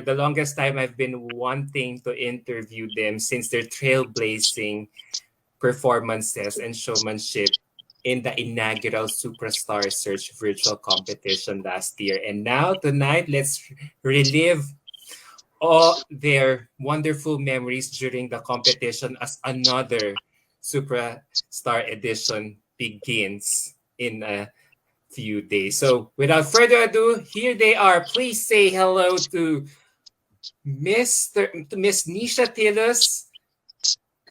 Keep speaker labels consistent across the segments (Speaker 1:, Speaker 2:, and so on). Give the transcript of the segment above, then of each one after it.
Speaker 1: the longest time I've been wanting to interview them since their trailblazing performances and showmanship in the inaugural Supra Star Search virtual competition last year. And now, tonight, let's relive all their wonderful memories during the competition as another Supra Star edition begins in a few days. So, without further ado, here they are. Please say hello to Miss Nyisha Tilus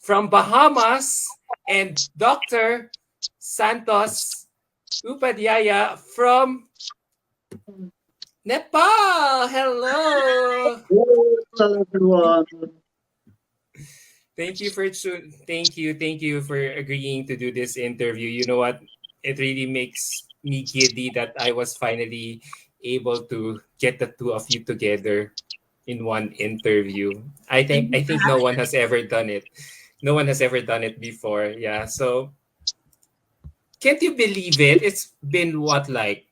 Speaker 1: from Bahamas and Dr. Santosh Upadhyaya from Nepal. Hello.
Speaker 2: Hello, everyone.
Speaker 1: Thank you for agreeing to do this interview. You know what? It really makes me giddy that I was finally able to get the two of you together in one interview. I think no one has ever done it. No one has ever done it before. Yeah. So can't you believe it? It's been what, like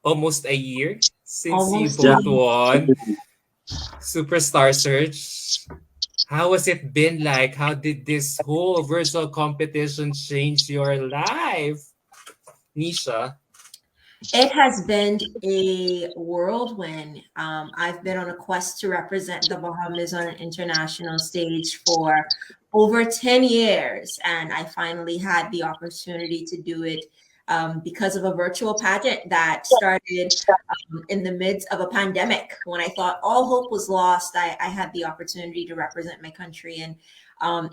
Speaker 1: almost a year since you
Speaker 3: Almost
Speaker 2: Yeah,
Speaker 1: both won Superstar Search. How has it been like? How did this whole virtual competition change your life, Nisha?
Speaker 3: It has been a whirlwind. I've been on a quest to represent the Bahamas on an international stage for over 10 years, and I finally had the opportunity to do it because of a virtual pageant that started in the midst of a pandemic. When I thought all hope was lost, I had the opportunity to represent my country, and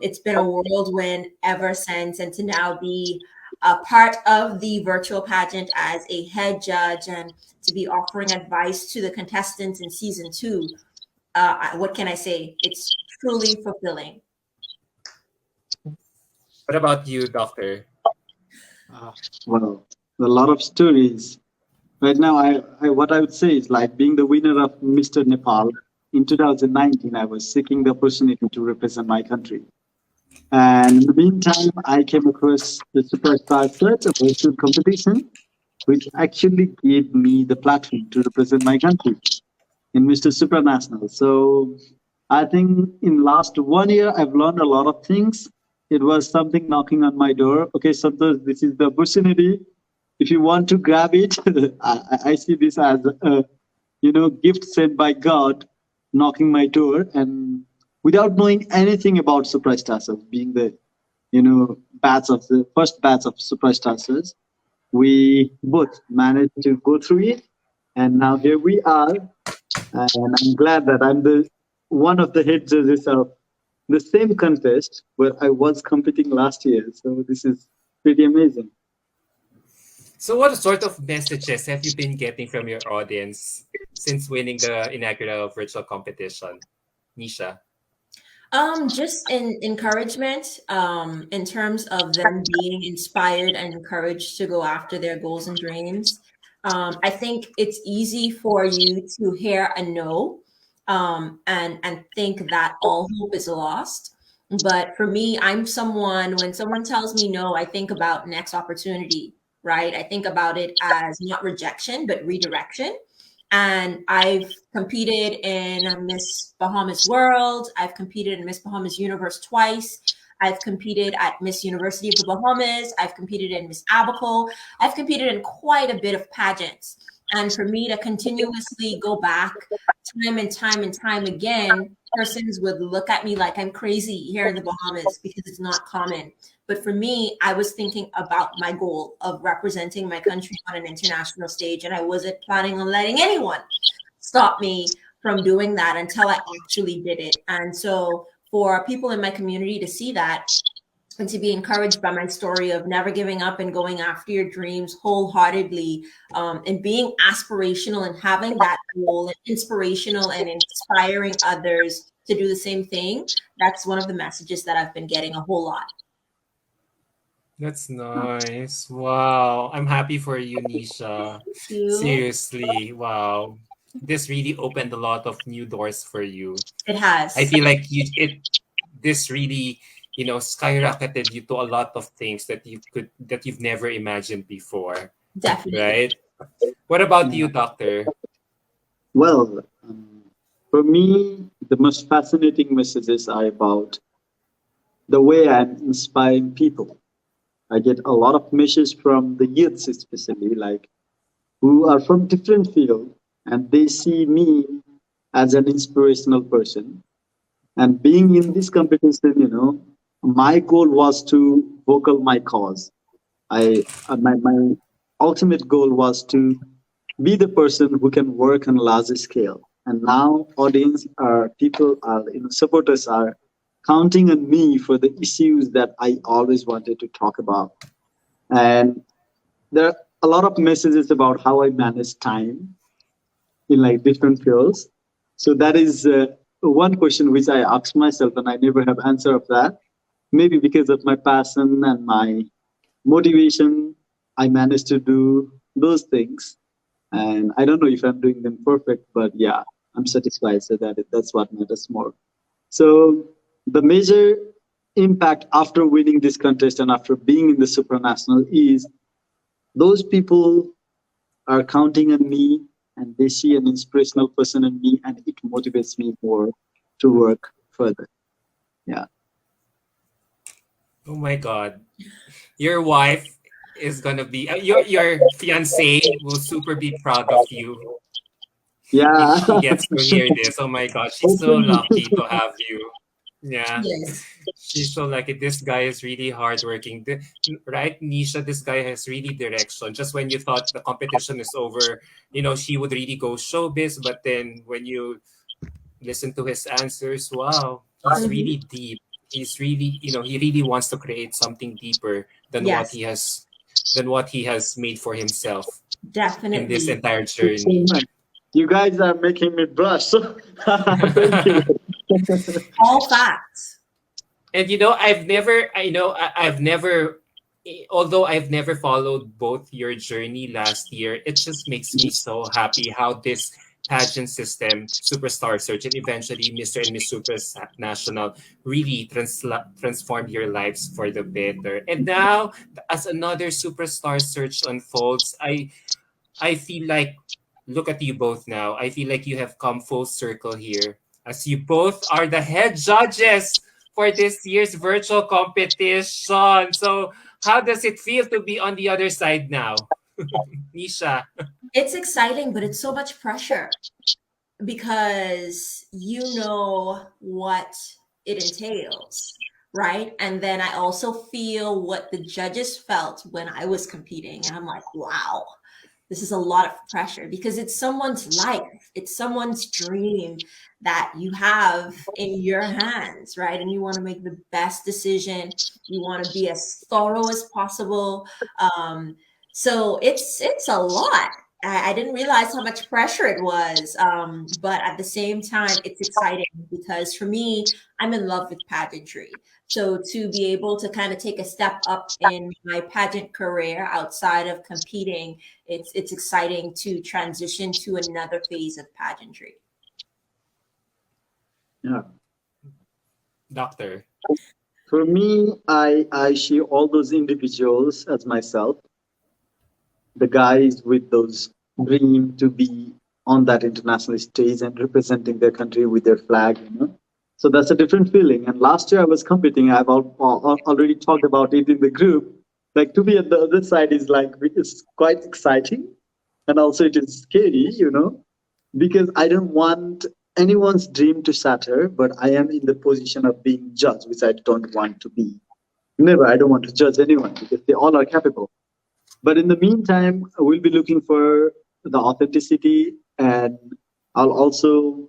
Speaker 3: it's been a whirlwind ever since. And to now be a part of the virtual pageant as a head judge and to be offering advice to the contestants in season 2, what can I say? It's truly fulfilling.
Speaker 1: What about you, Doctor?
Speaker 2: well, a lot of stories. Right now, what I would say is like being the winner of Mr. Nepal in 2019, I was seeking the opportunity to represent my country. And in the meantime, I came across the Supra Star Search, a virtual competition, which actually gave me the platform to represent my country in Mr. Supranational. So I think in last 1 year, I've learned a lot of things. It was something knocking on my door. Okay, Santosh, this is the opportunity. If you want to grab it, I see this as a gift sent by God, knocking my door, and without knowing anything about Superstars, being the batch of the first batch of Superstars, we both managed to go through it, and now here we are. And I'm glad that I'm the one of the head judges of the same contest where I was competing last year. So this is pretty amazing.
Speaker 1: So, what sort of messages have you been getting from your audience since winning the inaugural virtual competition, Nisha?
Speaker 3: Just in encouragement, in terms of them being inspired and encouraged to go after their goals and dreams. I think it's easy for you to hear a no, and think that all hope is lost. But for me, I'm someone, when someone tells me no, I think about next opportunity, right? I think about it as not rejection, but redirection. And I've competed in Miss Bahamas World. I've competed in Miss Bahamas Universe twice. I've competed at Miss University of the Bahamas. I've competed in Miss Abaco. I've competed in quite a bit of pageants. And for me to continuously go back time and time again, persons would look at me like I'm crazy here in the Bahamas because it's not common. But for me, I was thinking about my goal of representing my country on an international stage, and I wasn't planning on letting anyone stop me from doing that until I actually did it. And so, for people in my community to see that and to be encouraged by my story of never giving up and going after your dreams wholeheartedly, and being aspirational and having that goal and inspirational and inspiring others to do the same thing, that's one of the messages that I've been getting a whole lot.
Speaker 1: That's nice. Wow. I'm happy for you, Nisha.
Speaker 3: Thank you.
Speaker 1: Seriously. Wow. This really opened a lot of new doors for you.
Speaker 3: It
Speaker 1: I
Speaker 3: has,
Speaker 1: feel like this really, skyrocketed you to a lot of things that you've never imagined before,
Speaker 3: definitely.
Speaker 1: right? What about
Speaker 2: Yeah.
Speaker 1: you, Doctor?
Speaker 2: Well, For me, the most fascinating messages are about the way I'm inspiring people. I get a lot of messages from the youths, especially like who are from different fields, and they see me as an inspirational person. And being in this competition, my goal was to vocal my cause. My ultimate goal was to be the person who can work on a larger scale. And now audience are people are supporters are counting on me for the issues that I always wanted to talk about. And there are a lot of messages about how I manage time in like different fields. So that is one question which I ask myself, and I never have answer of that. Maybe because of my passion and my motivation, I managed to do those things. And I don't know if I'm doing them perfect, but yeah, I'm satisfied. So that's what matters more. So the major impact after winning this contest and after being in the supranational is those people are counting on me and they see an inspirational person in me and it motivates me more to work further. Yeah.
Speaker 1: Oh my God. Your wife is gonna be your fiance will super be proud of you if
Speaker 2: Yeah.
Speaker 1: she gets to hear this. Oh my God, she's so
Speaker 2: Hopefully.
Speaker 1: lucky to have you. Yeah,
Speaker 3: Yes,
Speaker 1: she's so lucky. This guy is really hardworking. Right, Nisha? This guy has really direction. Just when you thought the competition is over, she would really go showbiz. But then when you listen to his answers, wow, he's
Speaker 3: hmm,
Speaker 1: really deep. He's really, he really wants to create something deeper than what
Speaker 3: yes,
Speaker 1: he has made for himself in this
Speaker 3: definitely.
Speaker 1: entire
Speaker 2: Thank you so
Speaker 1: journey.
Speaker 2: much. You guys are making me blush. Thank you.
Speaker 3: All facts.
Speaker 1: And although I've never followed both your journey last year, it just makes me so happy how this pageant system, Superstar Search, and eventually Mr. and Miss Supranational really transformed your lives for the better. And now, as another Superstar Search unfolds, I feel like, look at you both now. I feel like you have come full circle here, as you both are the head judges for this year's virtual competition. So, how does it feel to be on the other side now, Nisha?
Speaker 3: It's exciting, but it's so much pressure because you know what it entails, right? And then I also feel what the judges felt when I was competing. And I'm like, wow, this is a lot of pressure because it's someone's life, it's someone's dream that you have in your hands, right? And you want to make the best decision. You want to be as thorough as possible. So it's a lot. I didn't realize how much pressure it was. But at the same time, it's exciting because for me, I'm in love with pageantry. So to be able to kind of take a step up in my pageant career outside of competing, it's exciting to transition to another phase of pageantry.
Speaker 2: Yeah.
Speaker 1: Doctor.
Speaker 2: For me, I see all those individuals as myself, the guys with those dream to be on that international stage and representing their country with their flag. So that's a different feeling. And last year I was competing. I've already talked about it in the group. Like to be at the other side is like it's quite exciting, and also it is scary, because I don't want anyone's dream to shatter. But I am in the position of being judged, which I don't want to be. Never. I don't want to judge anyone because they all are capable. But in the meantime, we'll be looking for the authenticity, and I'll also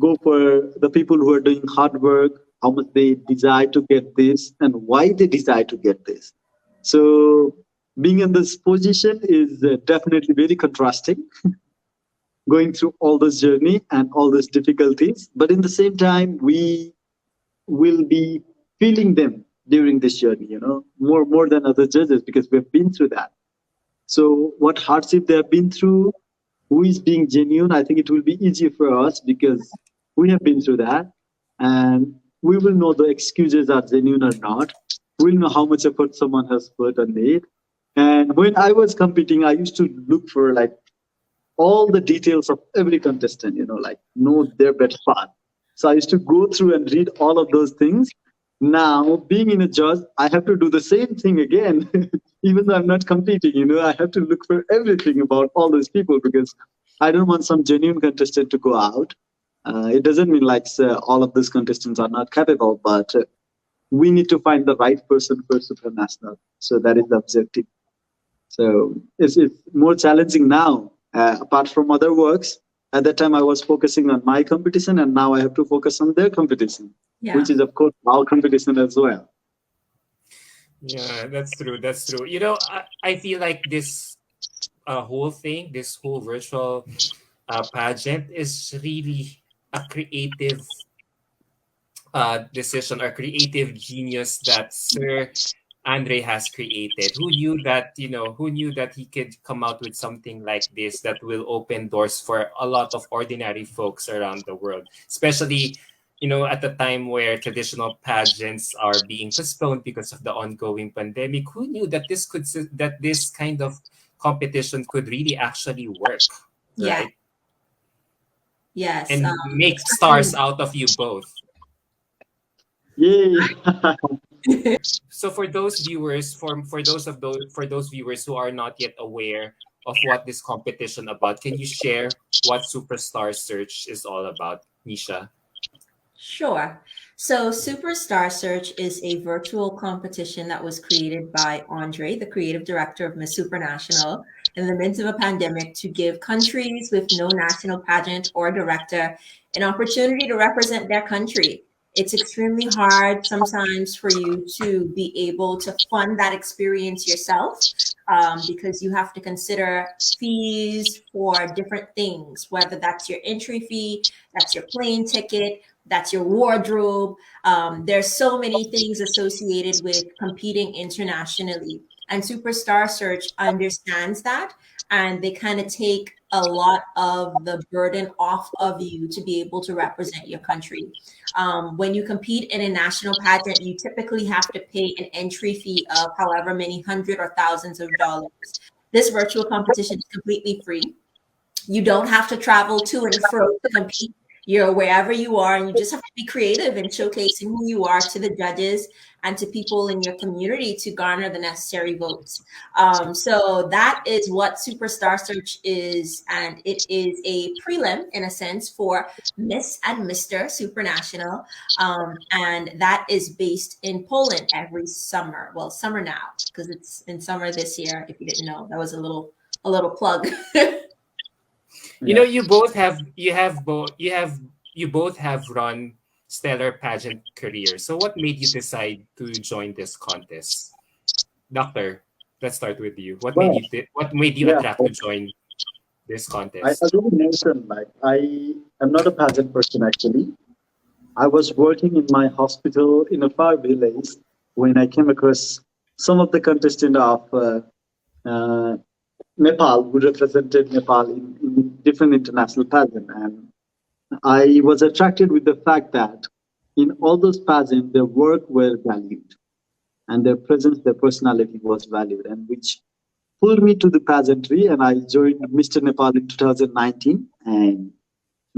Speaker 2: go for the people who are doing hard work, how much they desire to get this, and why they desire to get this. So being in this position is definitely very contrasting, going through all this journey and all these difficulties. But in the same time, we will be feeling them during this journey, more than other judges because we've been through that. So what hardship they have been through, who is being genuine, I think it will be easier for us because we have been through that. And we will know the excuses are genuine or not. We'll know how much effort someone has put on it. And when I was competing, I used to look for like all the details of every contestant, like know their better part. So I used to go through and read all of those things. Now, being in a judge, I have to do the same thing again, even though I'm not competing. I have to look for everything about all those people because I don't want some genuine contestant to go out. It doesn't mean like all of those contestants are not capable, but we need to find the right person for Supranational. So that is the objective. So it's more challenging now. Apart from other works, at that time I was focusing on my competition, and now I have to focus on their competition, which is of course our competition as well.
Speaker 1: Yeah, that's true. That's true. I feel like this whole thing, this whole virtual pageant is really a creative decision or creative genius that Sir Andre has created. Who knew that he could come out with something like this that will open doors for a lot of ordinary folks around the world, especially at the time where traditional pageants are being postponed because of the ongoing pandemic. Who knew that this kind of competition could really actually work,
Speaker 3: Yeah.
Speaker 1: right?
Speaker 3: Yes.
Speaker 1: And make stars out of you both.
Speaker 2: Yay!
Speaker 1: So for those viewers, for those viewers who are not yet aware of what this competition about, can you share what Supra Star Search is all about, Nyisha?
Speaker 3: Sure. So, Supra Star Search is a virtual competition that was created by Andre, the creative director of Miss Supranational, in the midst of a pandemic to give countries with no national pageant or director an opportunity to represent their country. It's extremely hard sometimes for you to be able to fund that experience yourself because you have to consider fees for different things, whether that's your entry fee, that's your plane ticket, that's your wardrobe. There's so many things associated with competing internationally. And Supra Star Search understands that, and they kind of take a lot of the burden off of you to be able to represent your country. When you compete in a national pageant, you typically have to pay an entry fee of however many hundred or thousands of dollars. This virtual competition is completely free. You don't have to travel to and fro to compete. You're wherever you are, and you just have to be creative in showcasing who you are to the judges and to people in your community to garner the necessary votes. So that is what Supra Star Search is, and it is a prelim in a sense for Miss and Mr. Supranational, and that is based in Poland every summer. Well, summer now because it's in summer this year. If you didn't know, that was a little plug.
Speaker 1: You both have run stellar pageant careers. So what made you decide to join this contest? Doctor, let's start with you.
Speaker 2: Well,
Speaker 1: What made you
Speaker 2: yeah,
Speaker 1: attract to join this
Speaker 2: I
Speaker 1: contest?
Speaker 2: already mentioned, like, I am not a pageant person actually. I was working in my hospital in a far village when I came across some of the contestants of uh, Nepal who represented Nepal in different international pageants. And I was attracted with the fact that in all those pageants, their work were valued and their presence, their personality was valued, and which pulled me to the pageantry. And I joined Mr. Nepal in 2019. And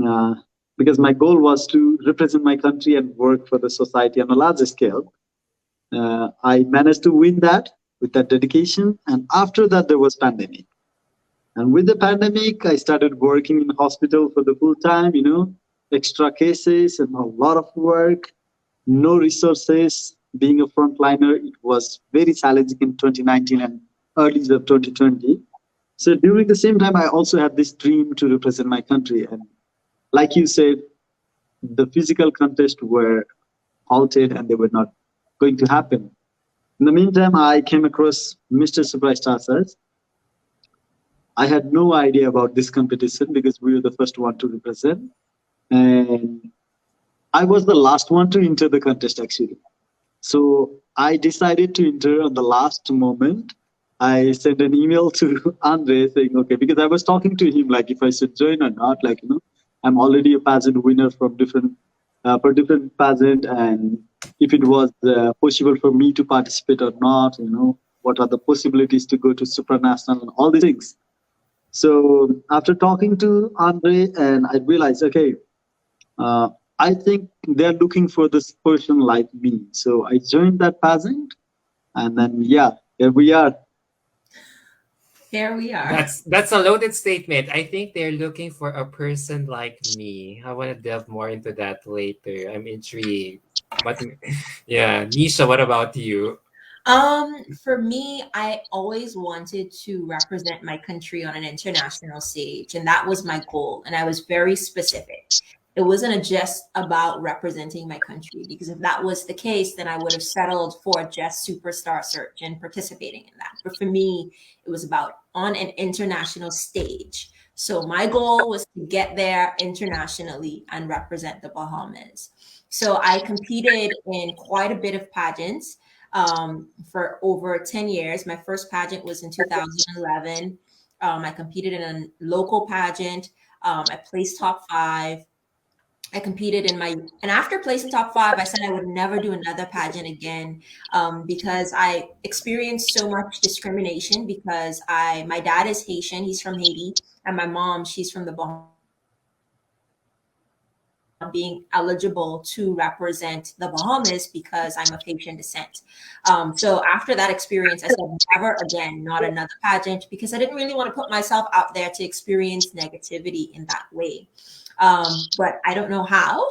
Speaker 2: uh, because my goal was to represent my country and work for the society on a larger scale, I managed to win that with that dedication. And after that, there was pandemic. And with the pandemic, I started working in hospital for the full time, extra cases and a lot of work, no resources. Being a frontliner, it was very challenging in 2019 and early of 2020. So during the same time, I also had this dream to represent my country. And like you said, the physical contests were halted and they were not going to happen. In the meantime, I came across Mr. Supra Star Search. I had no idea about this competition because we were the first one to represent. And I was the last one to enter the contest actually. So I decided to enter on the last moment. I sent an email to Andre saying, okay, because I was talking to him like if I should join or not, like, I'm already a pageant winner from for different pageant, and if it was possible for me to participate or not, what are the possibilities to go to supranational and all these things. So after talking to Andre, and I realized, okay, uh, I think they're looking for this person like me. So I joined that pageant, and then yeah, here we are.
Speaker 3: Here we are.
Speaker 1: That's a loaded statement. I think they're looking for a person like me. I want to delve more into that later. I'm intrigued. But yeah, Nisha, what about you?
Speaker 3: For me, I always wanted to represent my country on an international stage, and that was my goal. And I was very specific. It wasn't just about representing my country, because if that was the case, then I would have settled for just Supra Star Search and participating in that. But for me, it was about on an international stage. So my goal was to get there internationally and represent the Bahamas. So I competed in quite a bit of pageants for over 10 years. My first pageant was in 2011. I competed in a local pageant. I placed top five. I competed in my, and after placing top five, I said I would never do another pageant again, because I experienced so much discrimination because my dad is Haitian, he's from Haiti, and my mom, she's from the Bahamas. Being eligible to represent the Bahamas because I'm of Haitian descent. So after that experience, I said never again, not another pageant, because I didn't really want to put myself out there to experience negativity in that way. But I don't know how.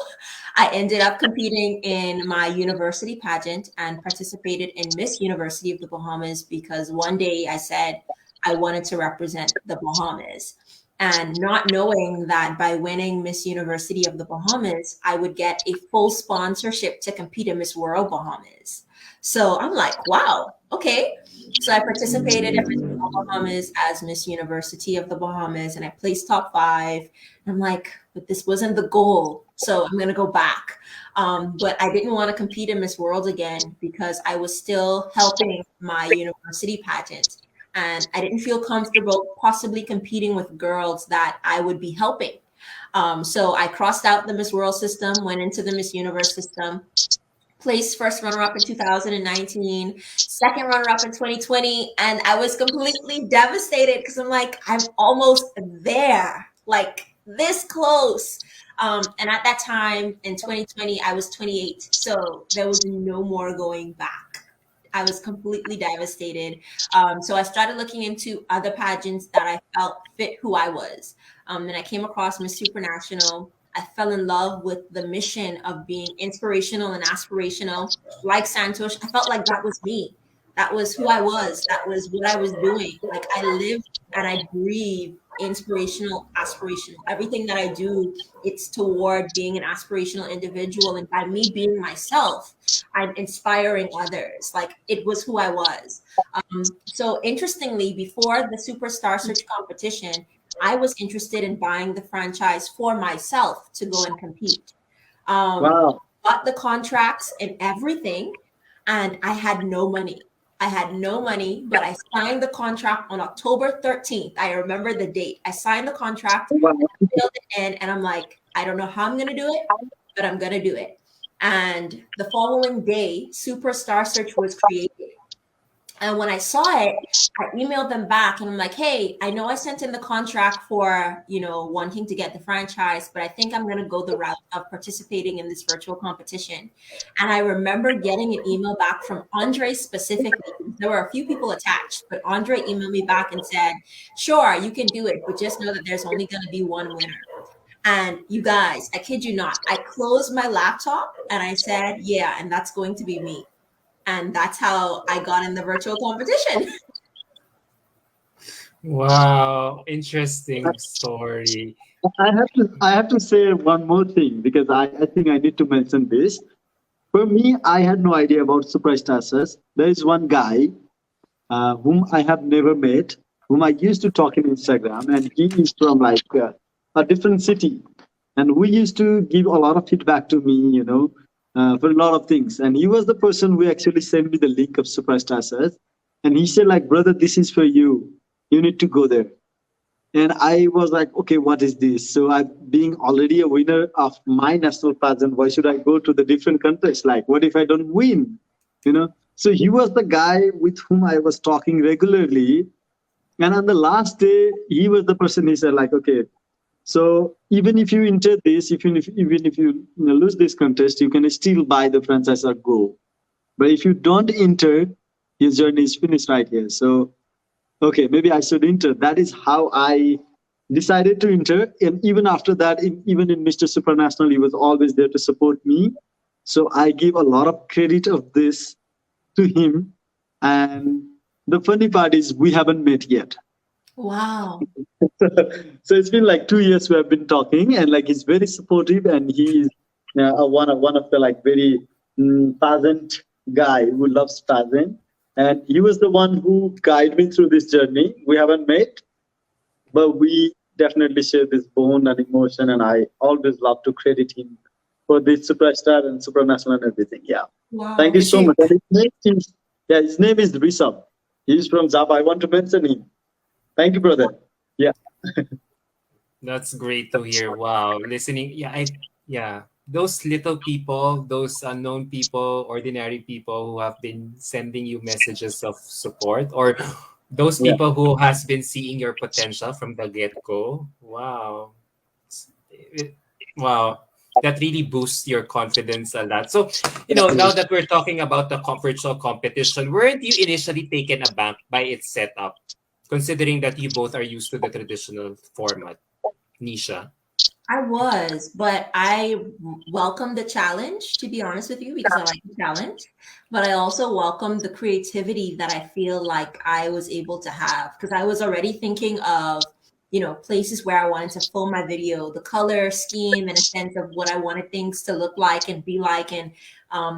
Speaker 3: I ended up competing in my university pageant and participated in Miss University of the Bahamas because one day I said I wanted to represent the Bahamas. And not knowing that by winning Miss University of the Bahamas, I would get a full sponsorship to compete in Miss World Bahamas. So I'm like, wow, okay. So I participated in Miss World Bahamas as Miss University of the Bahamas and I placed top five. And I'm like, but this wasn't the goal. So I'm going to go back. But I didn't want to compete in Miss World again because I was still helping my university pageant. And I didn't feel comfortable possibly competing with girls that I would be helping. So I crossed out the Miss World system, went into the Miss Universe system, placed first runner-up in 2019, second runner-up in 2020, and I was completely devastated because I'm like, I'm almost there, like this close. And at that time in 2020, I was 28, so there was no more going back. I was completely devastated. So I started looking into other pageants that I felt fit who I was. And I came across Miss Supranational. I fell in love with the mission of being inspirational and aspirational. Like Santosh, I felt like that was me. That was who I was. That was what I was doing. Like I lived and I breathe inspirational, aspirational. Everything that I do, it's toward being an aspirational individual. And by me being myself, I'm inspiring others. Like it was who I was. So interestingly, before the Super Star Search competition, I was interested in buying the franchise for myself to go and compete.
Speaker 2: Wow.
Speaker 3: Bought the contracts and everything, and I had no money. I had no money, but I signed the contract on October 13th. I remember the date. I signed the contract,
Speaker 2: Wow.
Speaker 3: I filled it in, and I'm like, I don't know how I'm going to do it, but I'm going to do it. And the following day, Super Star Search was created. And when I saw it, I emailed them back and I'm like, hey, I know I sent in the contract for, wanting to get the franchise, but I think I'm going to go the route of participating in this virtual competition. And I remember getting an email back from Andre specifically. There were a few people attached, but Andre emailed me back and said, sure, you can do it, but just know that there's only going to be one winner. And you guys, I kid you not, I closed my laptop and I said, yeah, and that's going to be me. And that's how I got in the virtual competition.
Speaker 1: Wow, interesting story.
Speaker 2: I have to say one more thing because I think I need to mention this. For me, I had no idea about Superstar Search. There is one guy whom I have never met, whom I used to talk in Instagram, and he is from like a different city. And we used to give a lot of feedback to me, for a lot of things. And he was the person who actually sent me the link of Superstar Search. And he said, like, brother, this is for you. You need to go there. And I was like, okay, what is this? So I, being already a winner of my national pageant, why should I go to the different countries? Like, what if I don't win? So he was the guy with whom I was talking regularly. And on the last day, he was the person. He said, like, okay, so even if you enter this, even if you, lose this contest, you can still buy the franchise or go. But if you don't enter, his journey is finished right here. So okay, maybe I should enter. That is how I decided to enter. And even after that, even in Mr. Supranational, he was always there to support me. So I give a lot of credit of this to him. And the funny part is we haven't met yet.
Speaker 3: Wow.
Speaker 2: So it's been like 2 years we have been talking, and like he's very supportive, and he is one of the like very pageant guy who loves pageant, and he was the one who guided me through this journey. We haven't met, but we definitely share this bond and emotion, and I always love to credit him for this superstar and supranational and everything. Yeah, thank
Speaker 3: Wow.
Speaker 2: you
Speaker 1: Is
Speaker 2: so
Speaker 1: he?
Speaker 2: much. And his name is Rishabh. He's from Java. I want to mention him. Thank you, brother. Yeah.
Speaker 1: That's great to hear. Wow, listening. Yeah, yeah. Those little people, those unknown people, ordinary people who have been sending you messages of support, or those
Speaker 2: Yeah.
Speaker 1: people who has been seeing your potential from the get go. Wow, It- wow. That really boosts your confidence a lot. So, now that we're talking about the virtual competition, weren't you initially taken aback by its setup, considering that you both are used to the traditional format? Nisha.
Speaker 3: I was, but I welcome the challenge, to be honest with you, because I like the challenge. But I also welcome the creativity that I feel like I was able to have, because I was already thinking of, places where I wanted to film my video, the color scheme, and a sense of what I wanted things to look like and be like, and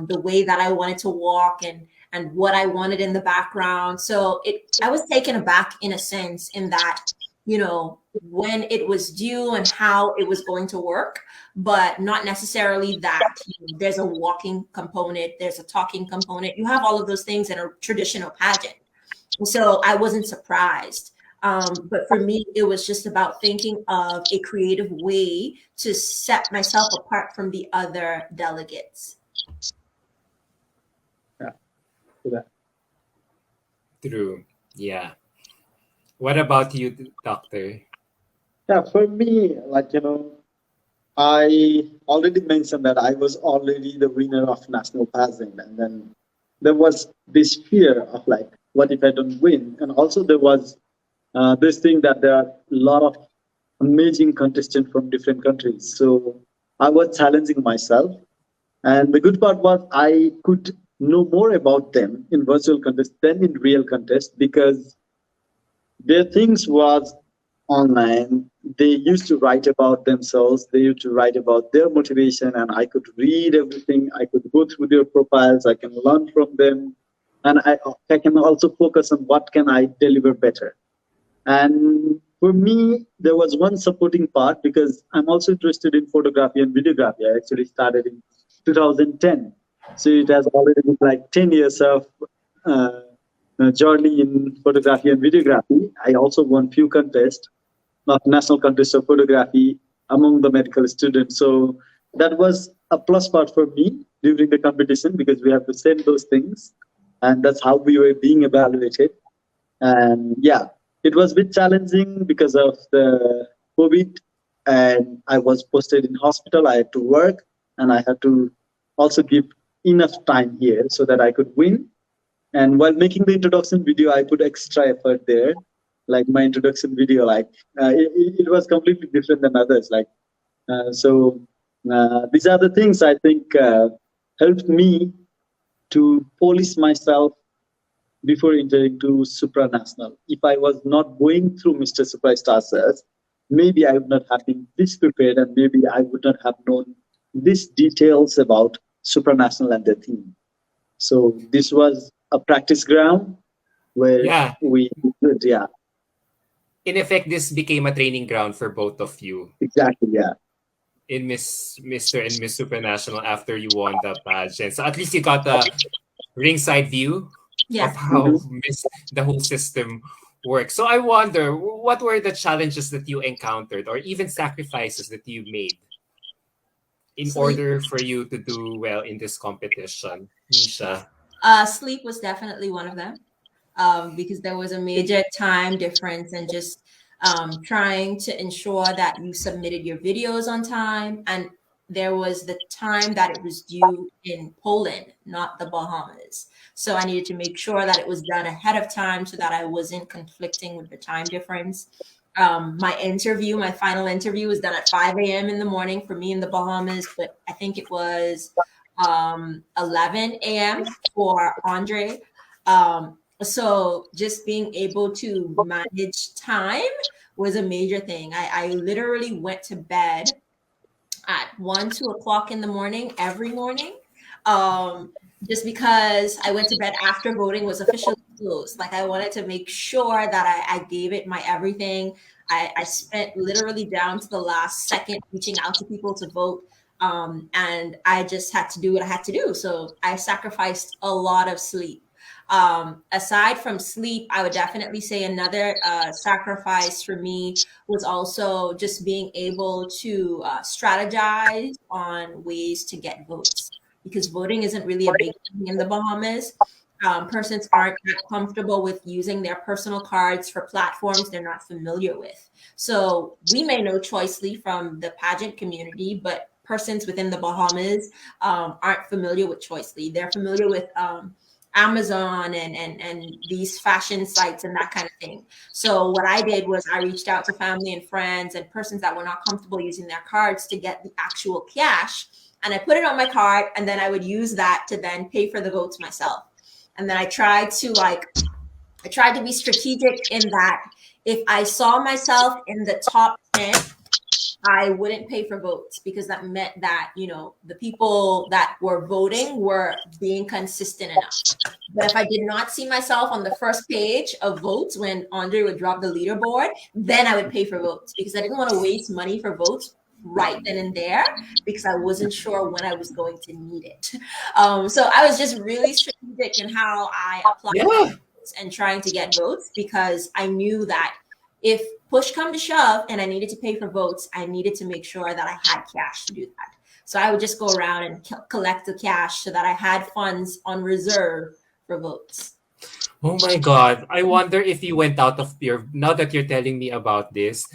Speaker 3: the way that I wanted to walk, and what I wanted in the background. So I was taken aback in a sense in that, when it was due and how it was going to work, but not necessarily that there's a walking component, there's a talking component. You have all of those things in a traditional pageant. So I wasn't surprised. But for me, it was just about thinking of a creative way to set myself apart from the other delegates.
Speaker 2: Yeah. Yeah.
Speaker 1: True. Yeah. What about you, Doctor?
Speaker 2: Yeah, for me, like, I already mentioned that I was already the winner of national pageant, and then there was this fear of like, what if I don't win? And also there was this thing that there are a lot of amazing contestants from different countries. So I was challenging myself, and the good part was I could know more about them in virtual contest than in real contest because their things was online. They used to write about themselves. They used to write about their motivation, and I could read everything. I could go through their profiles. I can learn from them, and I can also focus on what can I deliver better. And for me, there was one supporting part because I'm also interested in photography and videography. I actually started in 2010, so it has already been like 10 years of uh, journey in photography and videography. I also won few contests, not national contests of photography among the medical students. So that was a plus part for me during the competition because we have to send those things, and that's how we were being evaluated. And yeah, it was a bit challenging because of the COVID, and I was posted in hospital. I had to work, and I had to also give enough time here so that I could win. And while making the introduction video, I put extra effort there. Like my introduction video, like it was completely different than others. Like these are the things I think helped me to polish myself before entering to supranational. If I was not going through Mr. Superstar Search, maybe I would not have been this prepared, and maybe I would not have known these details about supranational and the theme. So this was a practice ground where
Speaker 1: Yeah.
Speaker 2: we did, yeah,
Speaker 1: In effect, this became a training ground for both of you
Speaker 2: exactly, yeah.
Speaker 1: in Mr. and Miss Supranational after you won the pageant. So at least you got a ringside view of
Speaker 3: Yeah.
Speaker 1: how
Speaker 2: Mhm.
Speaker 1: the whole system works. So I wonder, what were the challenges that you encountered, or even sacrifices that you made in
Speaker 3: Sleep.
Speaker 1: order for you to do well in this competition, Nisha?
Speaker 3: Sleep was definitely one of them. because there was a major time difference, and just trying to ensure that you submitted your videos on time. And there was the time that it was due in Poland, not the Bahamas. So I needed to make sure that it was done ahead of time so that I wasn't conflicting with the time difference. My final interview was done at 5 a.m. in the morning for me in the Bahamas, but I think it was 11 a.m. for Andre. So just being able to manage time was a major thing. I literally went to bed at 1, 2 o'clock in the morning every morning. Just because I went to bed after voting was officially closed. Like I wanted to make sure that I gave it my everything. I spent literally down to the last second reaching out to people to vote. And I just had to do what I had to do. So I sacrificed a lot of sleep. Aside from sleep, I would definitely say another sacrifice for me was also just being able to strategize on ways to get votes, because voting isn't really a big thing in the Bahamas. Persons aren't that comfortable with using their personal cards for platforms they're not familiar with. So we may know Choicely from the pageant community, but persons within the Bahamas aren't familiar with Choicely. They're familiar with Amazon and these fashion sites and that kind of thing. So what I did was I reached out to family and friends and persons that were not comfortable using their cards to get the actual cash, and I put it on my card, and then I would use that to then pay for the votes myself. And then I tried to be strategic in that if I saw myself in the top 10, I wouldn't pay for votes, because that meant that, the people that were voting were being consistent enough. But if I did not see myself on the first page of votes when Andre would drop the leaderboard, then I would pay for votes, because I didn't want to waste money for votes right then and there, because I wasn't sure when I was going to need it. So I was just really strategic in how I applied votes and trying to get votes, because I knew that if push come to shove and I needed to pay for votes, I needed to make sure that I had cash to do that. So I would just go around and collect the cash so that I had funds on reserve for votes.
Speaker 1: Oh my God. I wonder if you went out of now that you're telling me about this,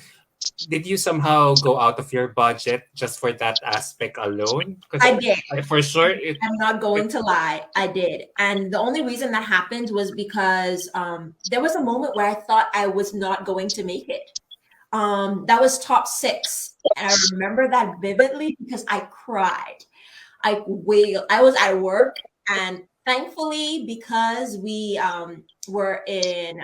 Speaker 1: did you somehow go out of your budget just for that aspect alone?
Speaker 3: I did.
Speaker 1: For sure.
Speaker 3: I'm not going to lie. I did. And the only reason that happened was because there was a moment where I thought I was not going to make it. That was top 6. And I remember that vividly because I cried. I wailed. I was at work, and thankfully, because we were in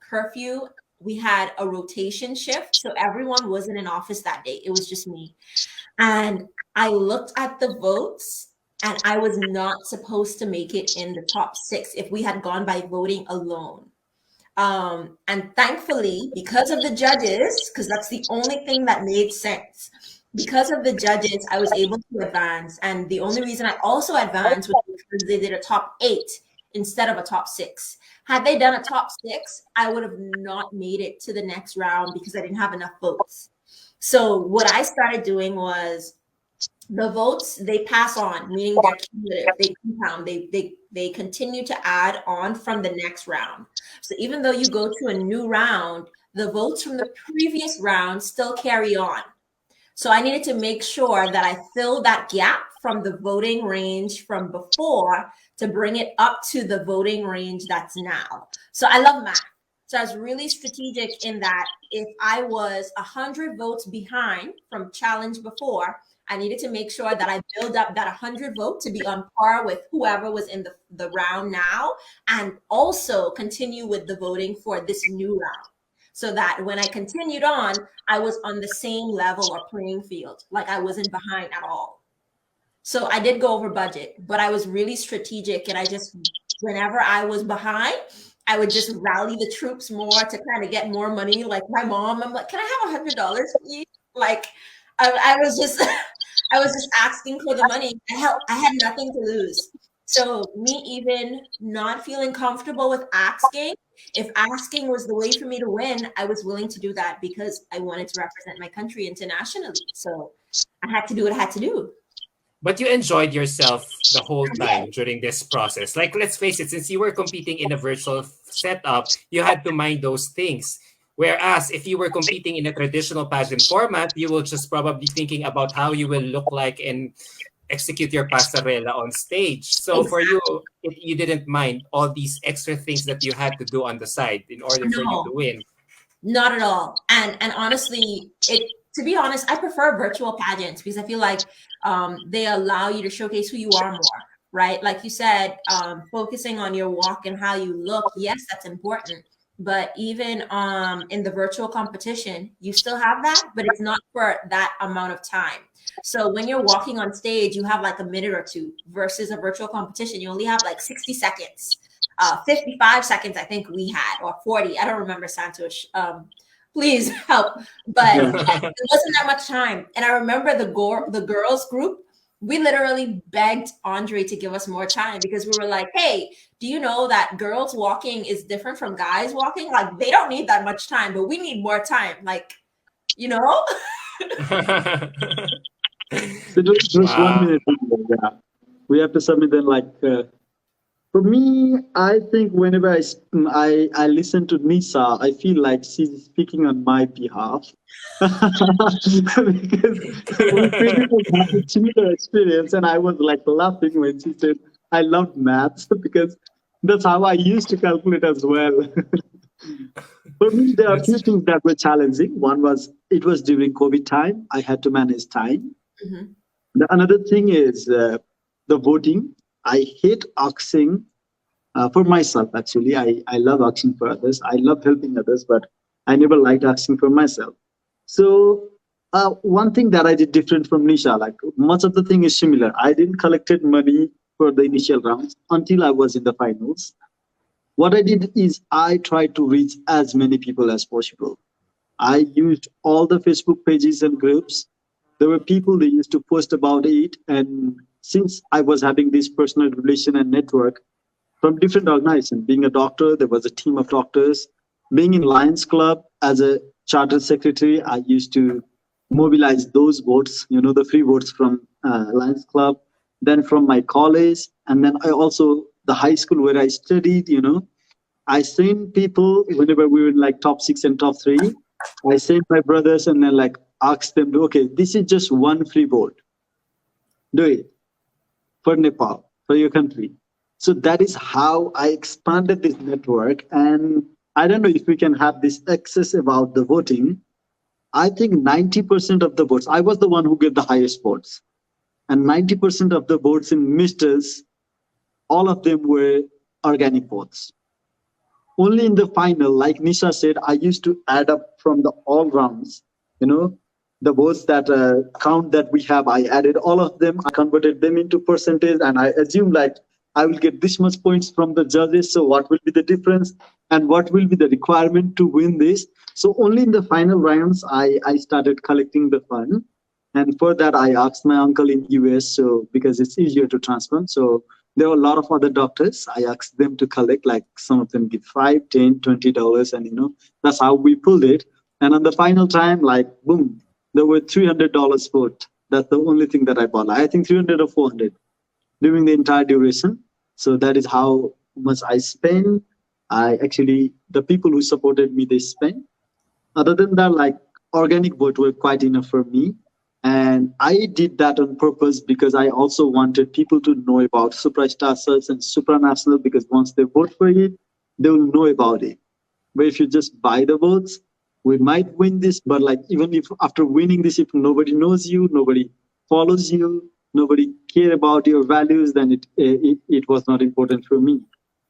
Speaker 3: curfew, we had a rotation shift. So everyone wasn't in office that day. It was just me. And I looked at the votes, and I was not supposed to make it in the top 6 if we had gone by voting alone. And thankfully, because of the judges, because that's the only thing that made sense, because of the judges, I was able to advance. And the only reason I also advanced was because they did a top 8 instead of a top 6. Had they done a top 6, I would have not made it to the next round because I didn't have enough votes. So what I started doing was the votes, they pass on, meaning they're cumulative, they compound, they continue to add on from the next round. So even though you go to a new round, the votes from the previous round still carry on. So I needed to make sure that I fill that gap from the voting range from before to bring it up to the voting range that's now. So I love math. So I was really strategic in that if I was 100 votes behind from challenge before, I needed to make sure that I build up that 100 vote to be on par with whoever was in the round now, and also continue with the voting for this new round. So that when I continued on, I was on the same level or playing field, like I wasn't behind at all. So I did go over budget, but I was really strategic, and I just, whenever I was behind, I would just rally the troops more to kind of get more money. Like my mom, I'm like, can I have $100, please? Like I was just, I was just asking for the money. I had nothing to lose. So me even not feeling comfortable with asking, if asking was the way for me to win, I was willing to do that because I wanted to represent my country internationally. So I had to do what I had to do.
Speaker 1: But you enjoyed yourself the whole
Speaker 3: I
Speaker 1: time
Speaker 3: did.
Speaker 1: during this process. Like, let's face it, since you were competing in a virtual setup, you had to mind those things. Whereas if you were competing in a traditional pageant format, you will just probably thinking about how you will look like and execute your pasarela on stage. So for
Speaker 3: Exactly.
Speaker 1: you, you didn't mind all these extra things that you had to do on the side in order for you to
Speaker 3: No,
Speaker 1: win.
Speaker 3: not at all. And honestly, it to be honest, I prefer virtual pageants because I feel like they allow you to showcase who you are more, right? Like you said, focusing on your walk and how you look. Yes, that's important. But even in the virtual competition, you still have that, but it's not for that amount of time. So when you're walking on stage, you have like a minute or two versus a virtual competition. You only have like 60 seconds. 55 seconds, I think we had, or 40. I don't remember, Santosh. Please help. But
Speaker 2: Yeah.
Speaker 3: yeah, it wasn't that much time. And I remember the girls group, we literally begged Andre to give us more time because we were like, hey, do you know that girls walking is different from guys walking? Like, they don't need that much time, but we need more time. Like, you know?
Speaker 2: So just one
Speaker 1: Wow.
Speaker 2: minute. Yeah. We have to submit then like for me, I think whenever I listen to Nisa, I feel like she's speaking on my behalf because we pretty much had a similar experience, and I was like laughing when she said I loved maths because that's how I used to calculate as well. For me, there are a
Speaker 1: That's
Speaker 2: few things that were challenging. One was it was during COVID time. I had to manage time.
Speaker 3: Mhm.
Speaker 2: The another thing is the voting. I hate asking for myself, actually. I love asking for others. I love helping others, but I never liked asking for myself. So one thing that I did different from Nisha, like much of the thing is similar. I didn't collected money for the initial rounds until I was in the finals. What I did is I tried to reach as many people as possible. I used all the Facebook pages and groups. There were people they used to post about it, and since I was having this personal relation and network from different organizations, being a doctor, there was a team of doctors. Being in Lions Club as a charter secretary, I used to mobilize those votes, the free votes from Lions Club, then from my college, and then I also the high school where I studied. I sent people whenever we were in like top six and top three. I sent my brothers and then like asked them, okay, this is just one free vote. Do it for Nepal, for your country. So that is how I expanded this network. And I don't know if we can have this access about the voting. I think 90% of the votes, I was the one who gave the highest votes. And 90% of the votes in Misters, all of them were organic votes. Only in the final, like Nisha said, I used to add up from the all rounds, you know, the votes that count that we have. I added all of them, I converted them into percentage, and I assume like I will get this much points from the judges. So what will be the difference, and what will be the requirement to win this? So only in the final rounds, I started collecting the fund, and for that I asked my uncle in US, so because it's easier to transfer. So there were a lot of other doctors. I asked them to collect, like some of them give 5, 10, $20, and that's how we pulled it. And on the final time, like boom, there were $300 vote. That's the only thing that I bought. I think 300 or 400 during the entire duration. So that is how much I spent. I actually the people who supported me they spent. Other than that, like organic vote were quite enough for me. And I did that on purpose because I also wanted people to know about Supra Star Search and Supranational because once they vote for it, they will know about it. But if you just buy the votes, we might win this, but like even if after winning this, if nobody knows you, nobody follows you, nobody care about your values, then it was not important for me.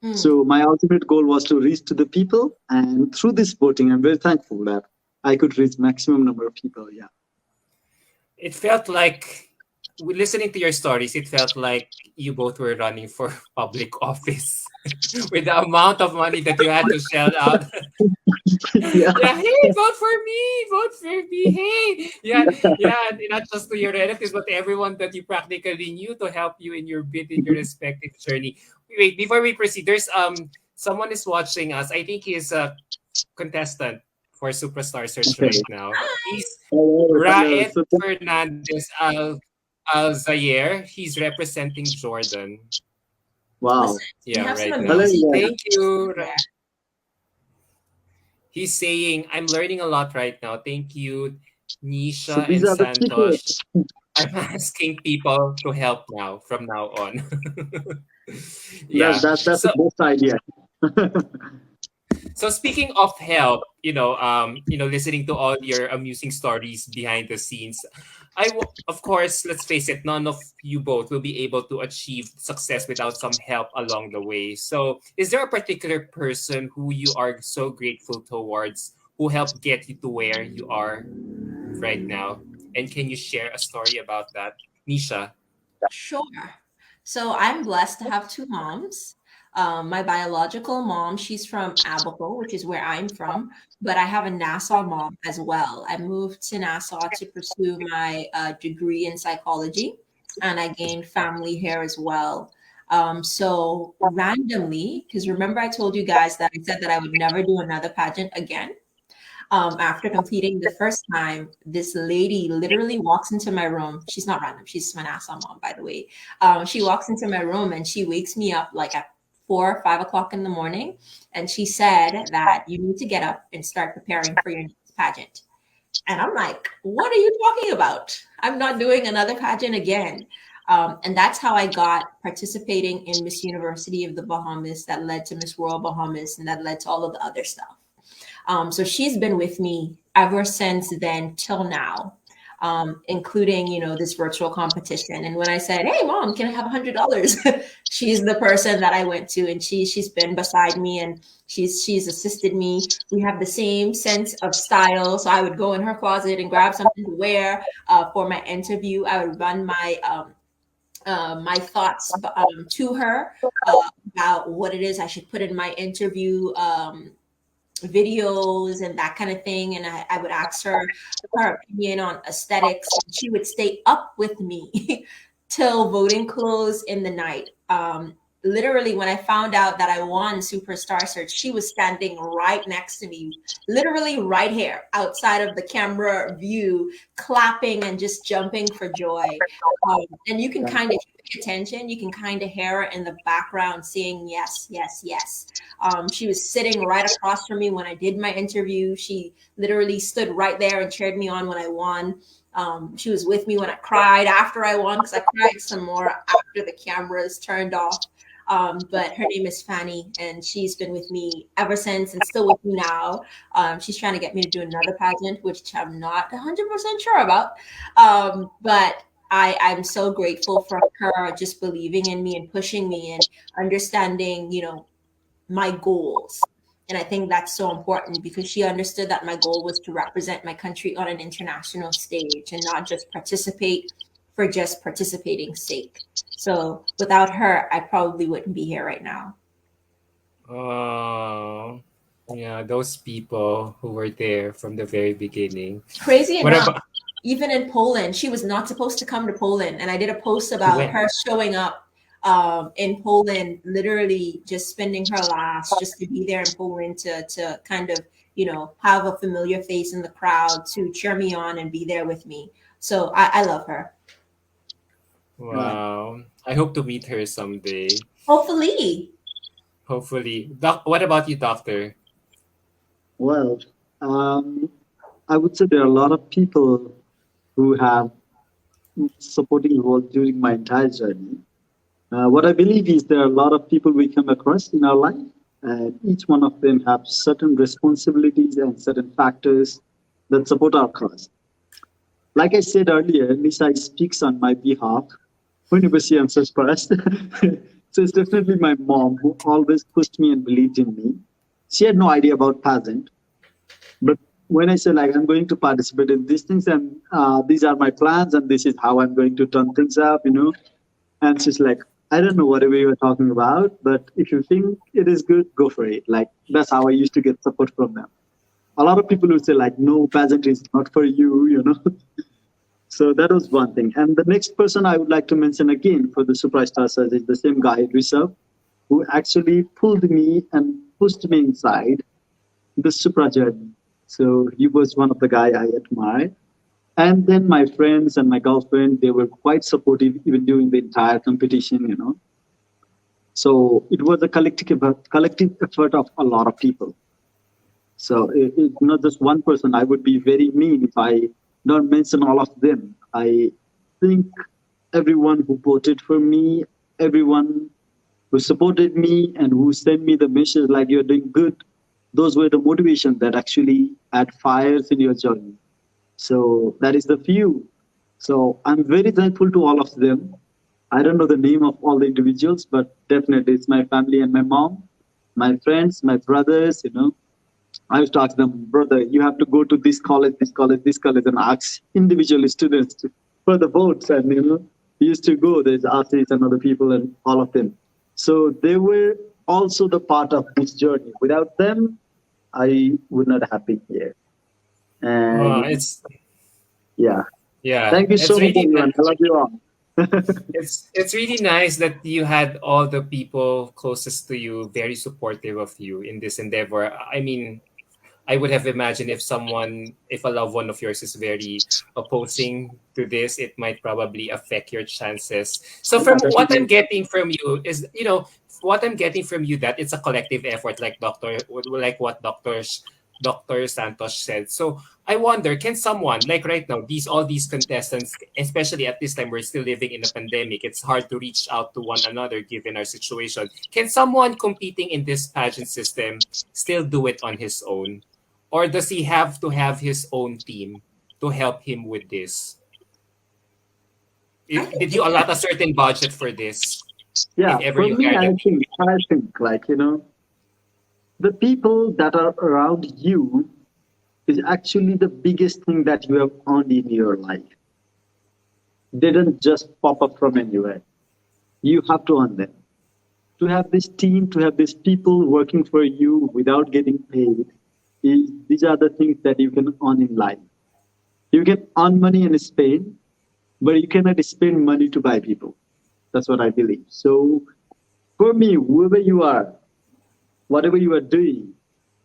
Speaker 3: Mm.
Speaker 2: So my ultimate goal was to reach to the people, and through this voting, I'm very thankful that I could reach maximum number of people. Yeah.
Speaker 1: it felt like listening to your stories, it felt like you both were running for public office with the amount of money that you had to shell out.
Speaker 2: Yeah.
Speaker 1: Yeah, hey, vote for me, hey. Yeah, yeah, not just to your relatives, but everyone that you practically knew to help you in your bid in your respective journey. Wait, before we proceed, there's someone is watching us. I think he's a contestant for Superstar Search
Speaker 2: Okay.
Speaker 1: right now. He's
Speaker 3: Hi.
Speaker 2: Hello. Hello.
Speaker 1: Raed
Speaker 2: So
Speaker 1: Fernandez. Zaire, he's representing Jordan.
Speaker 2: Wow.
Speaker 3: Listen, we
Speaker 1: Yeah,
Speaker 3: have some
Speaker 1: right now.
Speaker 2: Galing
Speaker 3: amazing
Speaker 2: yan.
Speaker 1: Thank you.
Speaker 3: there.
Speaker 1: He's saying, I'm learning a lot right now. Thank you,
Speaker 2: So
Speaker 1: Nisha
Speaker 2: these
Speaker 1: and
Speaker 2: are the
Speaker 1: Santosh.
Speaker 2: secrets.
Speaker 1: I'm asking people to help now, from now on.
Speaker 2: That,
Speaker 1: Yeah.
Speaker 2: that, that's the
Speaker 1: So
Speaker 2: best idea.
Speaker 1: So speaking of help, listening to all your amusing stories behind the scenes, of course, let's face it, none of you both will be able to achieve success without some help along the way. So, is there a particular person who you are so grateful towards who helped get you to where you are right now? And can you share a story about that, Nisha?
Speaker 3: Sure. So I'm blessed to have two moms. My biological mom, she's from Abaco, which is where I'm from, but I have a Nassau mom as well. I moved to Nassau to pursue my degree in psychology, and I gained family here as well. So randomly, because remember I told you guys that I said that I would never do another pageant again. After completing the first time, this lady literally walks into my room. She's not random. She's my NASA mom, by the way. She walks into my room and she wakes me up like at 4 or 5 o'clock in the morning. And she said that you need to get up and start preparing for your next pageant. And I'm like, what are you talking about? I'm not doing another pageant again. And that's how I got participating in Miss University of the Bahamas, that led to Miss World Bahamas, and that led to all of the other stuff. So she's been with me ever since then till now, including, this virtual competition. And when I said, "Hey, mom, can I have $100?" she's the person that I went to, and she's been beside me, and she's assisted me. We have the same sense of style, so I would go in her closet and grab something to wear for my interview. I would run my thoughts to her about what it is I should put in my interview videos and that kind of thing. And I would ask her opinion on aesthetics. She would stay up with me till voting closed in the night. Literally, when I found out that I won Supra Star Search, she was standing right next to me, literally right here outside of the camera view, clapping and just jumping for joy. And you can kind of pay attention, you can kind of hear her in the background saying yes, yes, yes. She was sitting right across from me when I did my interview. She literally stood right there and cheered me on when I won. She was with me when I cried after I won, because I cried some more after the cameras turned off. But her name is Fanny, and she's been with me ever since and still with me now. She's trying to get me to do another pageant, which I'm not 100% sure about. But I'm so grateful for her just believing in me and pushing me and understanding, my goals. And I think that's so important, because she understood that my goal was to represent my country on an international stage and not just participate for just participating sake. So without her, I probably wouldn't be here right now.
Speaker 1: Oh, yeah, those people who were there from the very beginning.
Speaker 3: Crazy
Speaker 1: What
Speaker 3: enough,
Speaker 1: about
Speaker 3: even in Poland, she was not supposed to come to Poland. And I did a post
Speaker 1: she
Speaker 3: about
Speaker 1: went?
Speaker 3: her showing up in Poland, literally just spending her last just to be there in Poland to kind of, have a familiar face in the crowd to cheer me on and be there with me. So I love her.
Speaker 2: Yeah.
Speaker 1: Wow. I hope to meet her someday.
Speaker 3: Hopefully.
Speaker 1: Hopefully. What about you, Doctor?
Speaker 2: Well, um, I would say there are a lot of people who have supporting role during my entire journey. What I believe is there are a lot of people we come across in our life, and each one of them have certain responsibilities and certain factors that support our cause. Like I said earlier, Lisa speaks on my behalf whenever she answers first. So it's definitely my mom who always pushed me and believed in me. She had no idea about pageant, but when I say like I'm going to participate in these things and these are my plans and this is how I'm going to turn things up, and she's like, I don't know whatever you are talking about, but if you think it is good, go for it. Like that's how I used to get support from them. A lot of people would say like, no, pageant is not for you. So that was one thing. And the next person I would like to mention again for the Supra Star Search is the same guy, Rishabh, who actually pulled me and pushed me inside the Supra journey. So he was one of the guy I admired. And then my friends and my girlfriend, they were quite supportive even during the entire competition, you know. So it was a collective effort of a lot of people. So it's not just one person. I would be very mean if I don't mention all of them. I think everyone who voted for me, everyone who supported me and who sent me the message like you're doing good, those were the motivation that actually add fires in your journey. So that is the few. So I'm very thankful to all of them. I don't know the name of all the individuals, but definitely it's my family and my mom, my friends, my brothers, you know. I used to ask them, brother, you have to go to this college, this college, this college, and ask individual students for the votes. And, you know, we used to go, there's artists and other people and all of them. So they were also the part of this journey. Without them, I would not have been here. And
Speaker 1: It's
Speaker 2: yeah,
Speaker 1: yeah,
Speaker 2: thank you
Speaker 1: it's
Speaker 2: so much,
Speaker 1: really
Speaker 2: everyone. I love you all.
Speaker 1: it's really nice that you had all the people closest to you very supportive of you in this endeavor. I mean, I would have imagined if a loved one of yours is very opposing to this, it might probably affect your chances. So,
Speaker 2: Yeah,
Speaker 1: from what I'm
Speaker 2: definitely.
Speaker 1: getting from you is, what I'm getting from you that it's a collective effort, like what Doctor Santosh said. So, I wonder, can someone like right now, all these contestants, especially at this time, we're still living in a pandemic. It's hard to reach out to one another given our situation. Can someone competing in this pageant system still do it on his own? Or does he have to have his own team to help him with this?
Speaker 3: I think
Speaker 1: Did
Speaker 3: he
Speaker 1: you allot
Speaker 3: can.
Speaker 1: a certain budget for this?
Speaker 2: Yeah,
Speaker 1: If ever
Speaker 2: for
Speaker 1: you
Speaker 2: me,
Speaker 1: hired a team?
Speaker 2: I think like, you know, the people that are around you is actually the biggest thing that you have earned in your life. They don't just pop up from anywhere. You have to earn them. To have this team, to have these people working for you without getting paid, these are the things that you can earn in life. You can earn money and spend, but you cannot spend money to buy people. That's what I believe. So for me, whoever you are, whatever you are doing,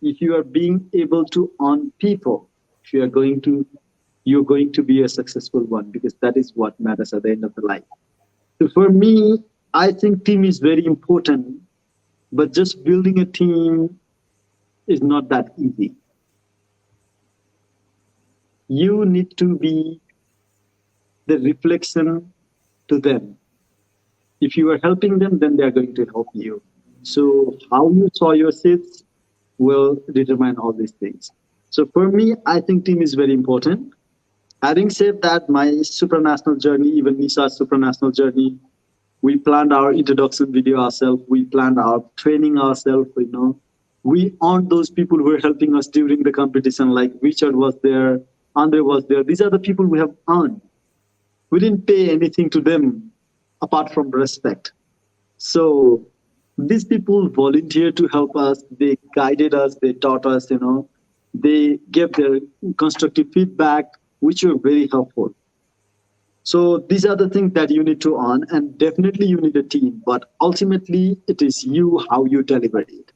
Speaker 2: if you are being able to earn people, if you're going to be a successful one because that is what matters at the end of the life. So for me, I think team is very important, but just building a team is not that easy. You need to be the reflection to them. If you are helping them, then they are going to help you. So how you saw your seats will determine all these things. So for me, I think team is very important. Having said that, my supranational journey, even Nisha's supranational journey, we planned our introduction video ourselves. We planned our training ourselves. You know, we earned those people who were helping us during the competition. Like Richard was there, Andre was there. These are the people we have earned. We didn't pay anything to them apart from respect. So these people volunteered to help us. They guided us. They taught us. You know, they gave their constructive feedback, which were very helpful. So these are the things that you need to earn, and definitely you need a team. But ultimately, it is you how you deliver it.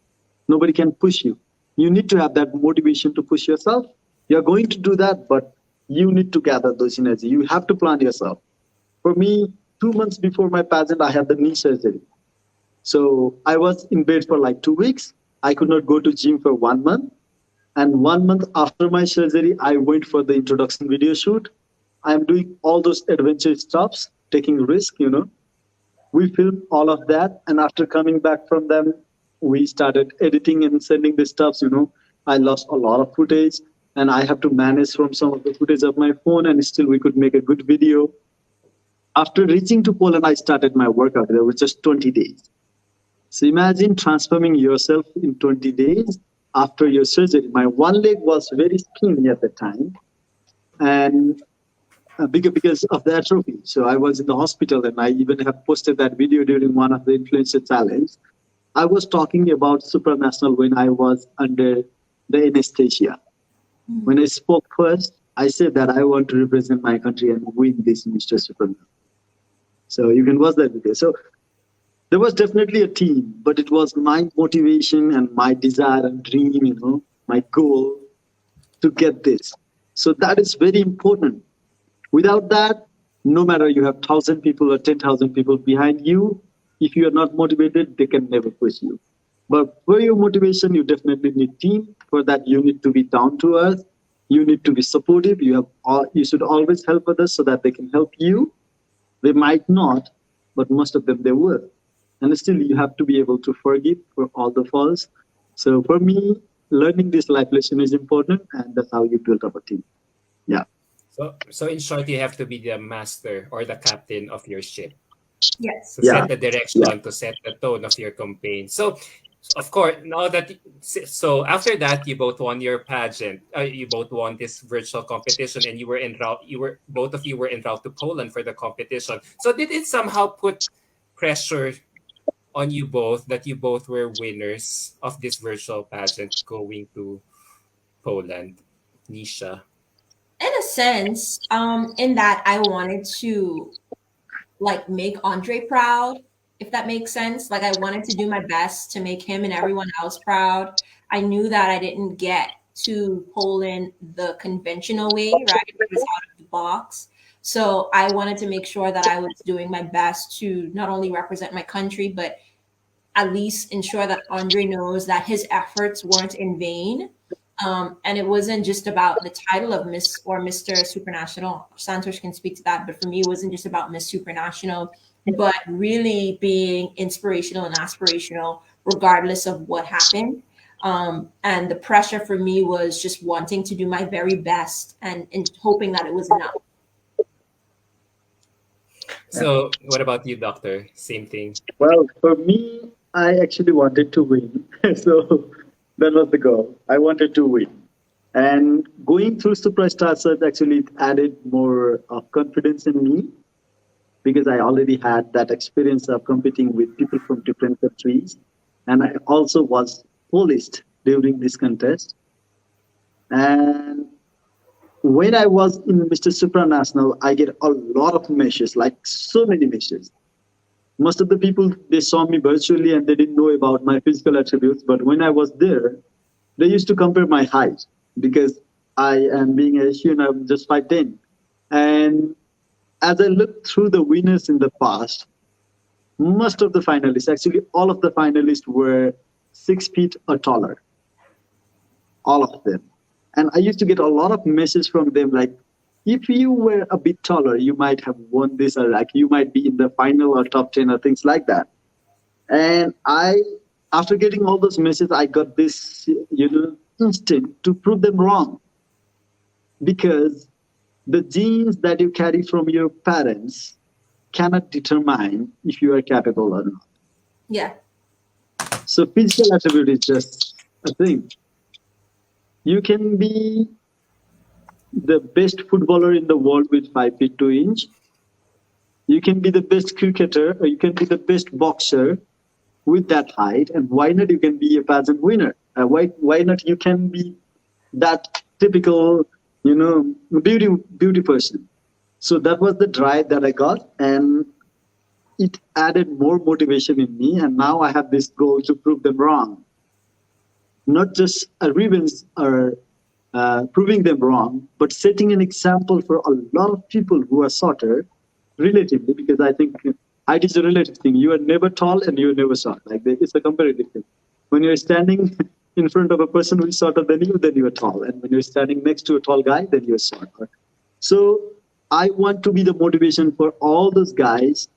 Speaker 2: Nobody can push you. You need to have that motivation to push yourself. You're going to do that, but you need to gather those energy. You have to plan yourself. For me, 2 months before my pageant, I had the knee surgery. So I was in bed for like 2 weeks. I could not go to gym for 1 month. And 1 month after my surgery, I went for the introduction video shoot. I'm doing all those adventure stuffs, taking risk, you know. We filmed all of that. And after coming back from them, we started editing and sending the stuffs, you know. I lost a lot of footage and I have to manage from some of the footage of my phone and still we could make a good video. After reaching to Poland, I started my workout. There was just 20 days. So imagine transforming yourself in 20 days after your surgery. My one leg was very skinny at the time and because of the atrophy. So I was in the hospital and I even have posted that video during one of the influencer challenge. I was talking about supranational when I was under the anesthesia. When I spoke first, I said that I want to represent my country and win this Mr. Supranational. So you can watch that video. So there was definitely a team, but it was my motivation and my desire and dream, you know, my goal to get this. So that is very important. Without that, no matter you have 1,000 people or 10,000 people behind you, if you are not motivated, they can never push you. But for your motivation, you definitely need team. For that, you need to be down to earth. You need to be supportive. You should always help others so that they can help you. They might not, but most of them they will. And still, you have to be able to forgive for all the faults. So for me, learning this life lesson is important, and that's how you build up a team. Yeah.
Speaker 1: So in short, you have to be the master or the captain of your ship
Speaker 3: Yes.
Speaker 1: to
Speaker 2: Yeah.
Speaker 1: set the
Speaker 2: Yeah.
Speaker 1: direction, to set the tone of your campaign. So, of course, now that so after that, you both won your pageant. You both won this virtual competition, and you were en route. You were both of you were en route to Poland for the competition. So did it somehow put pressure on you both that you both were winners of this virtual pageant going to Poland, Nisha?
Speaker 3: In a sense, in that I wanted to like make Andre proud, if that makes sense. Like I wanted to do my best to make him and everyone else proud. I knew that I didn't get to Poland the conventional way, right? It was out of the box. So I wanted to make sure that I was doing my best to not only represent my country, but at least ensure that Andre knows that his efforts weren't in vain. And it wasn't just about the title of Miss or Mr. Supranational. Santosh can speak to that, but for me, it wasn't just about Miss Supranational, but really being inspirational and aspirational, regardless of what happened. And the pressure for me was just wanting to do my very best and hoping that it was enough.
Speaker 1: So what about you, Doctor? Same thing.
Speaker 2: Well, for me, I actually wanted to win. So that was the goal. I wanted to win. And going through Supra Star Search actually it added more of confidence in me because I already had that experience of competing with people from different countries. And I also was polished during this contest. And when I was in Mr. Supranational, I get a lot of messages, like so many messages. Most of the people, they saw me virtually and they didn't know about my physical attributes. But when I was there, they used to compare my height because I am being Asian, I'm just 5'10". And as I looked through the winners in the past, most of the finalists, actually all of the finalists were 6 feet or taller, all of them. And I used to get a lot of messages from them like, if you were a bit taller, you might have won this, or like you might be in the final or top 10 or things like that. And after getting all those messages, I got this, instinct to prove them wrong. Because the genes that you carry from your parents cannot determine if you are capable or not.
Speaker 3: Yeah.
Speaker 2: So physical attribute is just a thing. You can be the best footballer in the world with 5 feet 2 inch. You can be the best cricketer, or you can be the best boxer with that height. And why not you can be a pageant winner? Why not you can be that typical, beauty person? So that was the drive that I got, and it added more motivation in me. And now I have this goal to prove them wrong. Not just a revenge or proving them wrong, but setting an example for a lot of people who are shorter, relatively, because I think height is a relative thing. You are never tall and you are never short. Like it's a comparative thing. When you're standing in front of a person who is shorter than you, then you are tall. And when you're standing next to a tall guy, then you're short. So I want to be the motivation for all those guys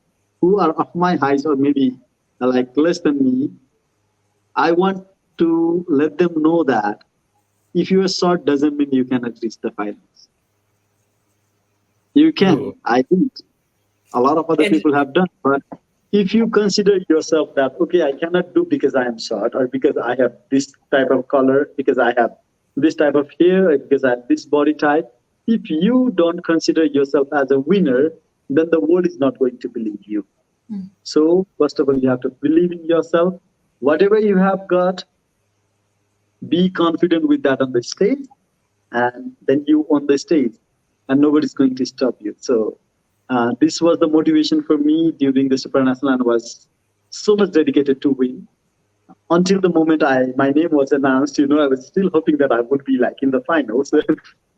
Speaker 2: who are of my height or maybe like less than me. I want to let them know that if you are short doesn't mean you cannot reach the finals. You can.
Speaker 1: Ooh.
Speaker 2: I did. A lot of other
Speaker 1: And
Speaker 2: people have done. But if you consider yourself that, okay, I cannot do because I am short, or because I have this type of color, because I have this type of hair, or because I have this body type, if you don't consider yourself as a winner, then the world is not going to believe you. So, first of all, you have to believe in yourself. Whatever you have got, be confident with that on the stage, and then you on the stage, and nobody's going to stop you. So, this was the motivation for me during the Supranational, and was so much dedicated to win. Until the moment my name was announced, I was still hoping that I would be like in the finals.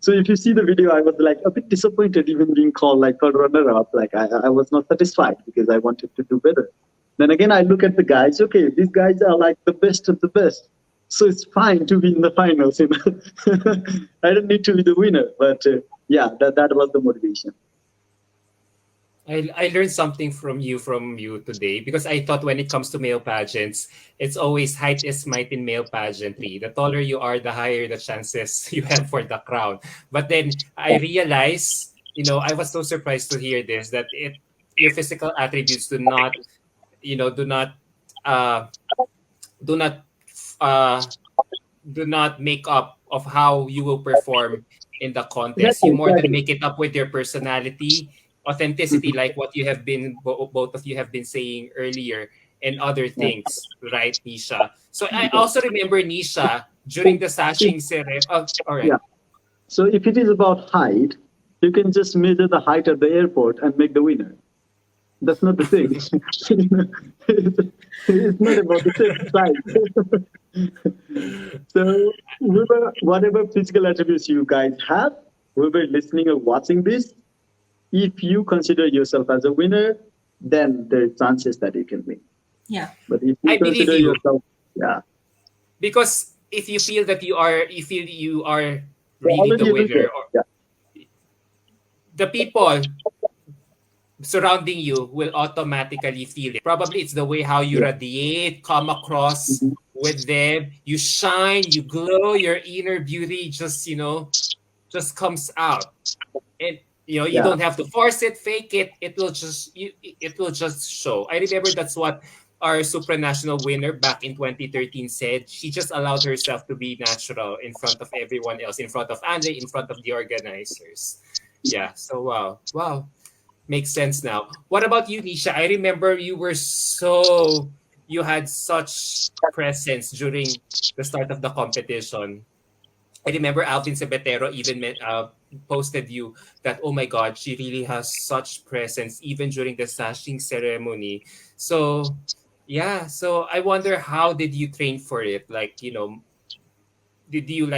Speaker 2: So if you see the video, I was like a bit disappointed even being called like third runner up. Like I was not satisfied because I wanted to do better. Then again, I look at the guys. Okay, these guys are like the best of the best. So it's fine to be in the finals. You know, I don't need to be the winner. But yeah, that was the motivation.
Speaker 1: I learned something from you today because I thought when it comes to male pageants, it's always height is might in male pageantry. The taller you are, the higher the chances you have for the crown. But then I realized, I was so surprised to hear this that your physical attributes do not uh do not uh do not make up of how you will perform in the contest. You
Speaker 2: Exactly,
Speaker 1: more than
Speaker 2: exactly.
Speaker 1: make it up with your personality, authenticity, like what you have been, both of you have been saying earlier, and other
Speaker 2: Yeah.
Speaker 1: things, right, Nisha? So I
Speaker 2: Yeah.
Speaker 1: also remember Nisha during
Speaker 2: So
Speaker 1: the
Speaker 2: if,
Speaker 1: sashing ceremony. Oh, all right.
Speaker 2: yeah. So if it is about height, you can just measure the height at the airport and make the winner. That's not the thing. It's not about the same size. So whatever physical attributes you guys have, whoever listening or watching this, if you consider yourself as a winner, then there are chances that you can win.
Speaker 3: Yeah.
Speaker 2: But if you
Speaker 1: I believe
Speaker 2: consider
Speaker 1: you
Speaker 2: yourself, yeah,
Speaker 1: because if you feel you are
Speaker 2: you're
Speaker 1: really the
Speaker 2: already a
Speaker 1: winner,
Speaker 2: loser.
Speaker 1: or
Speaker 2: Yeah,
Speaker 1: the people surrounding you will automatically feel it. Probably it's the way how you
Speaker 2: yeah.
Speaker 1: radiate, come across
Speaker 2: Mhm.
Speaker 1: with them. You shine, you glow, your inner beauty just comes out. And you
Speaker 2: Yeah.
Speaker 1: don't have to force it, fake it. It will just show. I remember that's what our supranational winner back in 2013 said. She just allowed herself to be natural in front of everyone else, in front of Andre, in front of the organizers. Yeah. So wow. Wow. Makes sense now. What about you, Nisha? I remember you had such presence during the start of the competition. I remember Alvin Sebetero even posted you that, oh my God, she really has such presence even during the sashing ceremony. So, yeah. So I wonder, how did you train for it? Like, did you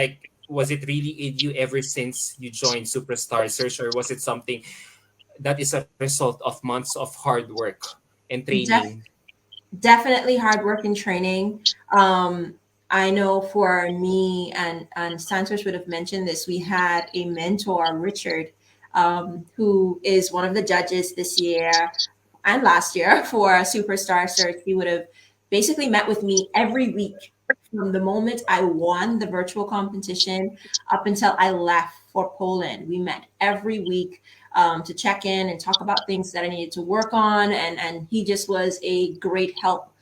Speaker 1: was it really in you ever since you joined Supra Star Search, or was it something that is a result of months of hard work and training?
Speaker 3: Definitely hard work and training. I know for me and Santosh would have mentioned this. We had a mentor, Richard, who is one of the judges this year and last year for Super Star Search. He would have basically met with me every week from the moment I won the virtual competition up until I left for Poland. We met every week to check in and talk about things that I needed to work on. And he just was a great help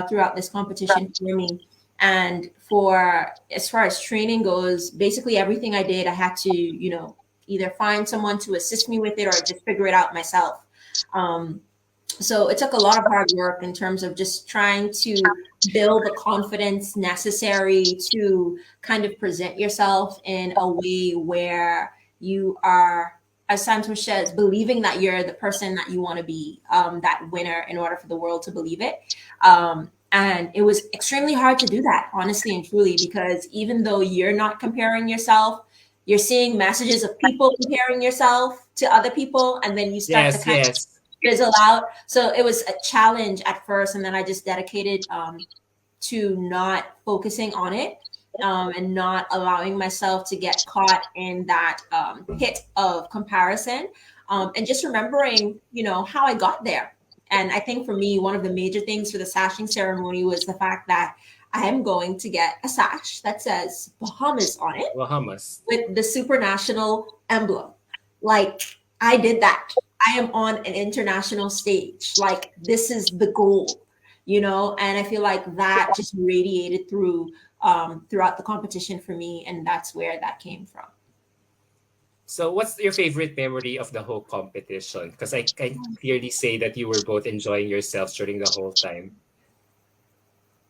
Speaker 3: throughout this competition for me. And for as far as training goes, basically everything I did, I had to, either find someone to assist me with it or just figure it out myself. Um, so it took a lot of hard work in terms of just trying to build the confidence necessary to kind of present yourself in a way where you are, as Santosh says, believing that you're the person that you want to be, that winner, in order for the world to believe it. And it was extremely hard to do that, honestly and truly, because even though you're not comparing yourself, you're seeing messages of people comparing yourself to other people, and then you start to
Speaker 1: Yes,
Speaker 3: kind of
Speaker 1: yes.
Speaker 3: fizzle out. So it was a challenge at first, and then I just dedicated to not focusing on it, and not allowing myself to get caught in that pit of comparison, and just remembering, how I got there. And I think for me, one of the major things for the sashing ceremony was the fact that I am going to get a sash that says Bahamas on it
Speaker 1: Bahamas.
Speaker 3: with the Supranational emblem. Like, I did that. I am on an international stage. Like, this is the goal, and I feel like that just radiated throughout the competition for me, and that's where that came from.
Speaker 1: So, what's your favorite memory of the whole competition? Because I can clearly say that you were both enjoying yourselves during the whole time.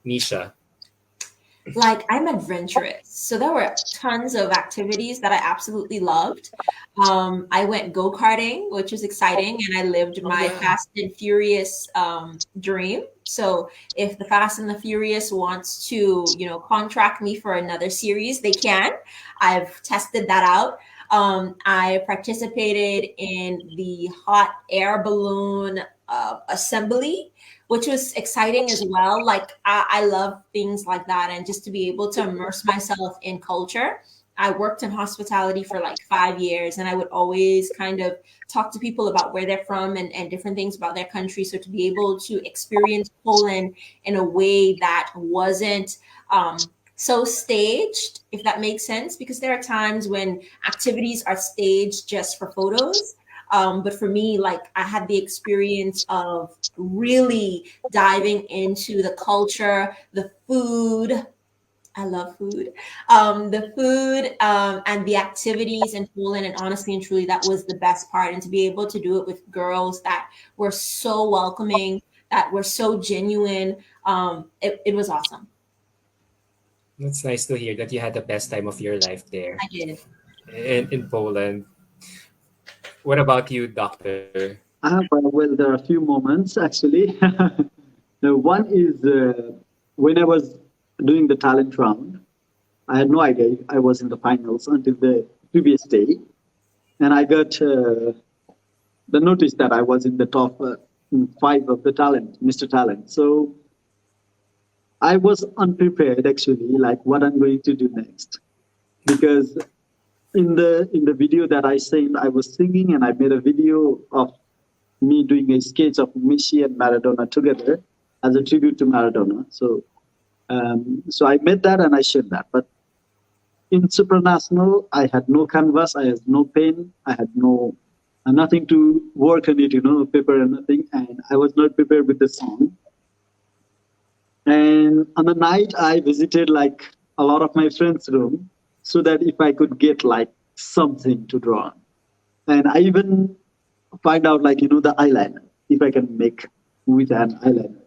Speaker 1: Nisha.
Speaker 3: Like, I'm adventurous, so there were tons of activities that I absolutely loved. I went go-karting, which was exciting, and I lived
Speaker 1: Oh,
Speaker 3: my
Speaker 1: yeah.
Speaker 3: Fast and Furious dream. So if the Fast and the Furious wants to, contract me for another series, they can. I've tested that out. I participated in the hot air balloon assembly, which was exciting as well. Like I love things like that, and just to be able to immerse myself in culture. I worked in hospitality for like 5 years, and I would always kind of talk to people about where they're from and different things about their country. So to be able to experience Poland in a way that wasn't so staged, if that makes sense, because there are times when activities are staged just for photos. But for me, like I had the experience of really diving into the culture, the food. I love food. The food and the activities in Poland, and honestly and truly, that was the best part. And to be able to do it with girls that were so welcoming, that were so genuine, it was awesome.
Speaker 1: It's nice to hear that you had the best time of your life there
Speaker 3: I did.
Speaker 1: in Poland. What about you, Doctor?
Speaker 2: Well, there are a few moments actually. One is when I was doing the talent round, I had no idea I was in the finals until the previous day, and I got the notice that I was in the top five of the talent, Mr. Talent. So I was unprepared actually, like what I'm going to do next, because in the video that I sent, I was singing and I made a video of me doing a sketch of Messi and Maradona together as a tribute to Maradona. So I made that and I shared that. But in Supranational, I had no canvas, I had no pen, I had no nothing to work on it, no paper and nothing, and I was not prepared with the song. And on the night, I visited like a lot of my friends' room so that if I could get like something to draw on. And I even find out like, the eyeliner, if I can make with an eyeliner.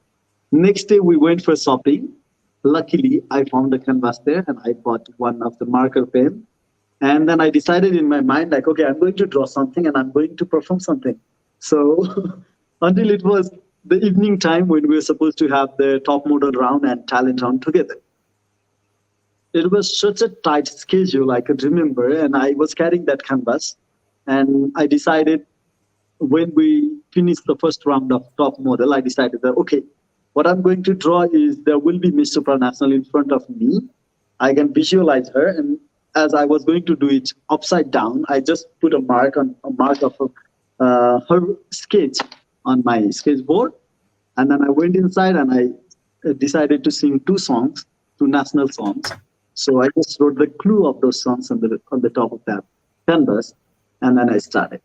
Speaker 2: Next day, we went for shopping. Luckily, I found a canvas there and I bought one of the marker pen. And then I decided in my mind, like, okay, I'm going to draw something and I'm going to perform something. So until it was the evening time when we were supposed to have the top model round and talent round together. It was such a tight schedule, I could remember, and I was carrying that canvas. And I decided when we finished the first round of top model, I decided that, okay, what I'm going to draw is there will be Miss Supranational in front of me. I can visualize her. And as I was going to do it upside down, I just put a mark of her sketch on my sketchboard. And then I went inside and I decided to sing two national songs. So I just wrote the clue of those songs on the top of that canvas. And then I started.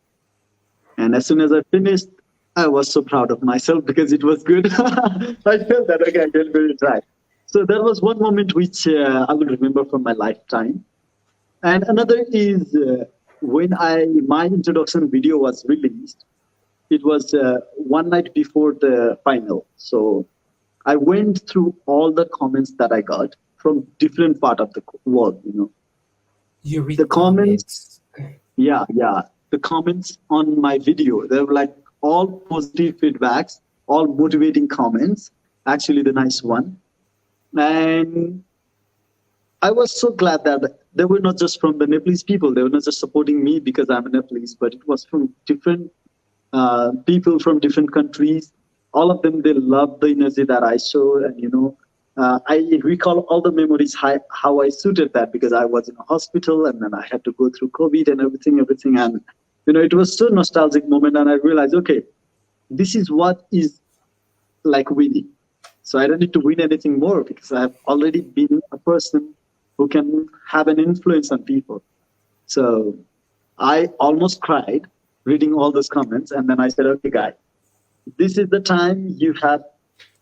Speaker 2: And as soon as I finished, I was so proud of myself because it was good. I felt that, okay, I did very right. So that was one moment which I will remember from my lifetime. And another is when my introduction video was released, it was one night before the final. So I went through all the comments that I got from different part of the world,
Speaker 1: You read
Speaker 2: The comments,
Speaker 1: comments.
Speaker 2: yeah. The comments on my video, they were like all positive feedbacks, all motivating comments, actually the nice one. And I was so glad that they were not just from the Nepalese people, they were not just supporting me because I'm a Nepalese, but it was from different people from different countries. All of them, they loved the energy that I showed. And, I recall all the memories, how I suited that because I was in a hospital and then I had to go through COVID and everything. And, it was so nostalgic moment. And I realized, okay, this is what is like winning. So I don't need to win anything more because I have already been a person who can have an influence on people. So I almost cried reading all those comments. And then I said, okay, guys, this is the time you have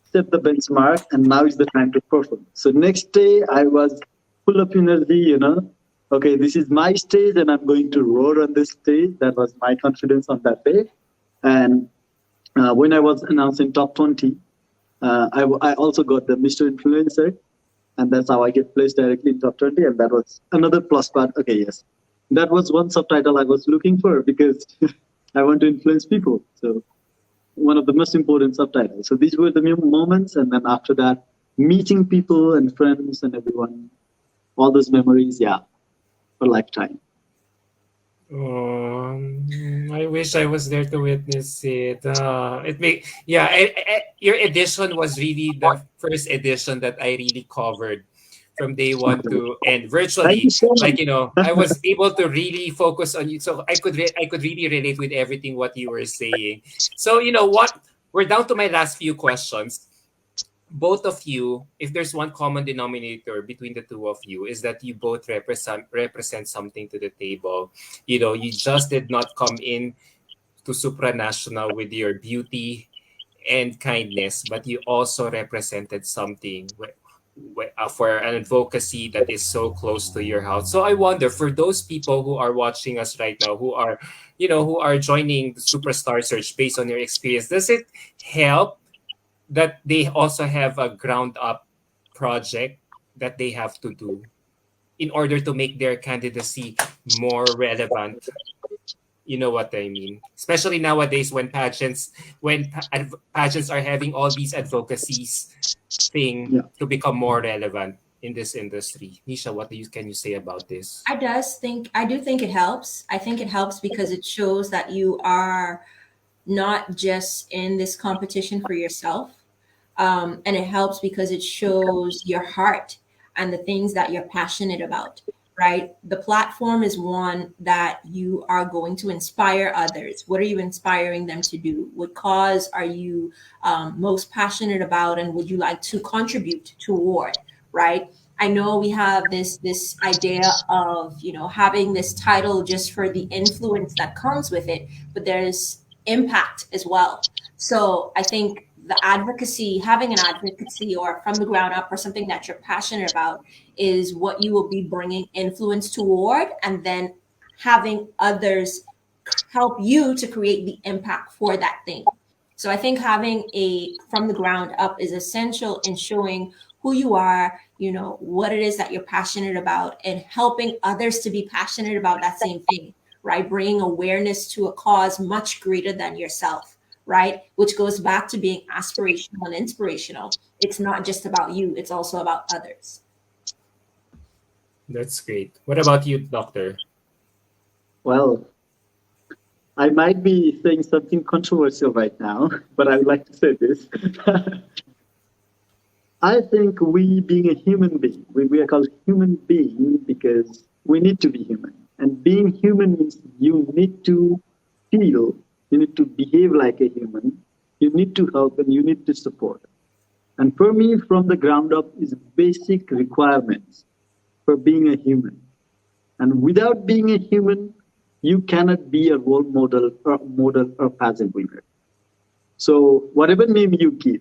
Speaker 2: set the benchmark and now is the time to perform. So next day I was full of energy, okay, this is my stage and I'm going to roar on this stage. That was my confidence on that day. And when I was announced in top 20, I also got the Mr. Influencer, and that's how I get placed directly in top 20. And that was another plus part. Okay, yes. That was one subtitle I was looking for because I want to influence people. So one of the most important subtitles. So these were the moments. And then after that, meeting people and friends and everyone, all those memories, yeah, for a lifetime.
Speaker 1: I wish I was there to witness it. Your edition was really the first edition that I really covered from day one to end
Speaker 2: Thank you
Speaker 1: virtually.
Speaker 2: so
Speaker 1: Like
Speaker 2: much.
Speaker 1: I was able to really focus on you, so I could really relate with everything what you were saying. So you know what, we're down to my last few questions. Both of you, if there's one common denominator between the two of you, is that you both represent something to the table. You know, you just did not come in to supranational with your beauty and kindness, but you also represented something for an advocacy that is so close to your house. So I wonder, for those people who are watching us right now, who are, who are joining the Superstar Search based on your experience, does it help that they also have a ground up project that they have to do in order to make their candidacy more relevant? You know what I mean? Especially nowadays when pageants are having all these advocacies thing
Speaker 2: Yeah.
Speaker 1: to become more relevant in this industry. Nisha, what can you say about this?
Speaker 3: I do think it helps. I think it helps because it shows that you are not just in this competition for yourself. And it helps because it shows your heart and the things that you're passionate about, right? The platform is one that you are going to inspire others. What are you inspiring them to do? What cause are you most passionate about, and would you like to contribute toward, right? I know we have this idea of, having this title just for the influence that comes with it, but there's impact as well. So I think having an advocacy or from the ground up or something that you're passionate about is what you will be bringing influence toward, and then having others help you to create the impact for that thing. So I think having a from the ground up is essential in showing who you are, what it is that you're passionate about, and helping others to be passionate about that same thing, right? Bringing awareness to a cause much greater than yourself, right? Which goes back to being aspirational and inspirational. It's not just about you, it's also about others.
Speaker 1: That's great. What about you, Doctor?
Speaker 2: Well, I might be saying something controversial right now, but I would like to say this. I think we, being a human being, we are called human being because we need to be human. And being human means you need to feel, you need to behave like a human, you need to help, and you need to support. And for me, from the ground up, is basic requirements for being a human. And without being a human, you cannot be a role model or pageant winner. So whatever name you give,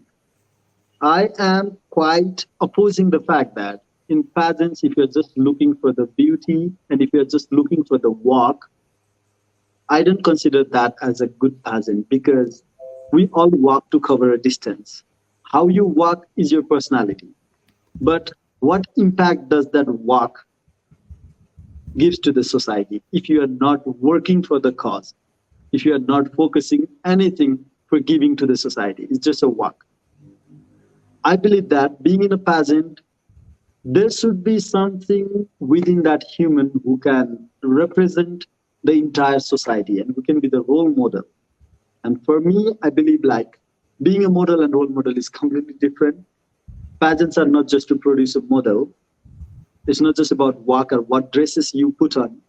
Speaker 2: I am quite opposing the fact that in pageants, if you're just looking for the beauty and if you're just looking for the walk, I don't consider that as a good pageant because we all walk to cover a distance. How you walk is your personality. But what impact does that walk gives to the society if you are not working for the cause, if you are not focusing anything for giving to the society? It's just a walk. I believe that being in a pageant, there should be something within that human who can represent the entire society and who can be the role model. And for me, I believe like being a model and role model is completely different. Pageants are not just to produce a model. It's not just about walk or what dresses you put on.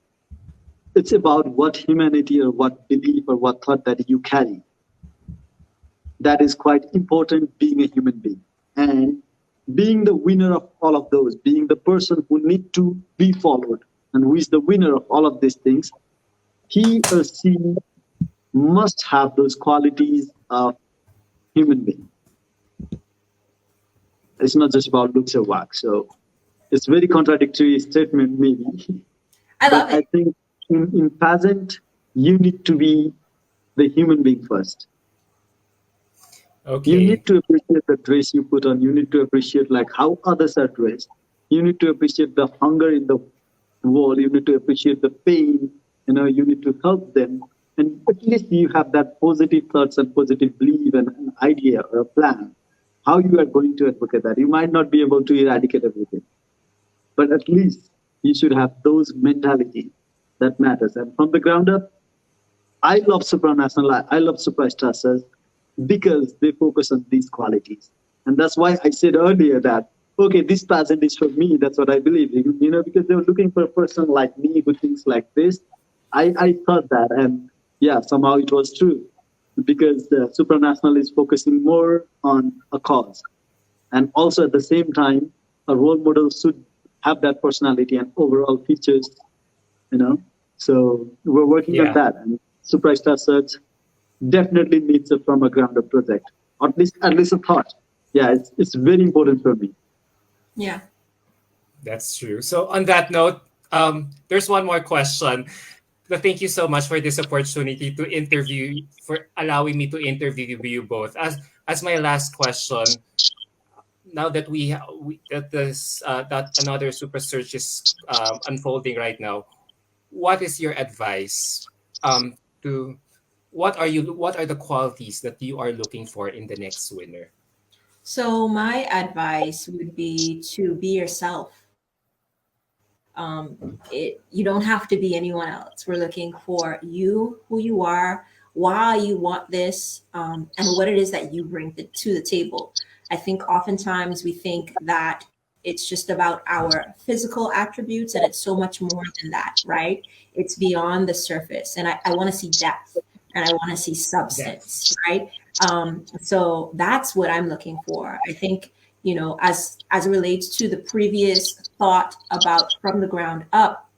Speaker 2: It's about what humanity or what belief or what thought that you carry. That is quite important being a human being. And being the winner of all of those, being the person who need to be followed and who is the winner of all of these things, he or she must have those qualities of human being. It's not just about looks or work. So it's very contradictory statement maybe,
Speaker 3: I
Speaker 2: but
Speaker 3: love
Speaker 2: I
Speaker 3: it.
Speaker 2: think in pageant, you need to be the human being first. You
Speaker 1: Okay.
Speaker 2: need to appreciate the dress you put on. You need to appreciate like how others are dressed. You need to appreciate the hunger in the world. You need to appreciate the pain. You need to help them. And at least you have that positive thoughts and positive belief and an idea or a plan how you are going to advocate that. You might not be able to eradicate everything, but at least you should have those mentality that matters. And from the ground up, I love Supranational. I love Supra Star Search because they focus on these qualities. And that's why I said earlier that, okay, this pageant is for me. That's what I believe. Because they were looking for a person like me who thinks like this. I thought that. And yeah, somehow it was true because the Supranational is focusing more on a cause. And also at the same time, a role model should have that personality and overall features, you know. So we're working on
Speaker 1: Yeah,
Speaker 2: that. And Supra Star Search definitely needs a from a ground up project, or at least a thought. Yeah, it's very important for me.
Speaker 3: Yeah.
Speaker 1: that's true. So on that note, there's one more question. But thank you so much for this opportunity to interview, for allowing me to interview you both. As my last question, now that that this that another super search is unfolding right now, what is your advice to what are the qualities that you are looking for in the next winner?
Speaker 3: So my advice would be to be yourself. You don't have to be anyone else. We're looking for you, who you are, why you want this, and what it is that you bring to the table. I think oftentimes we think that it's just about our physical attributes, and it's so much more than that, right? It's beyond the surface. And I want to see depth and I want to see
Speaker 1: Depth.
Speaker 3: substance, right? So that's what I'm looking for. I think, as it relates to the previous thought about from the ground up,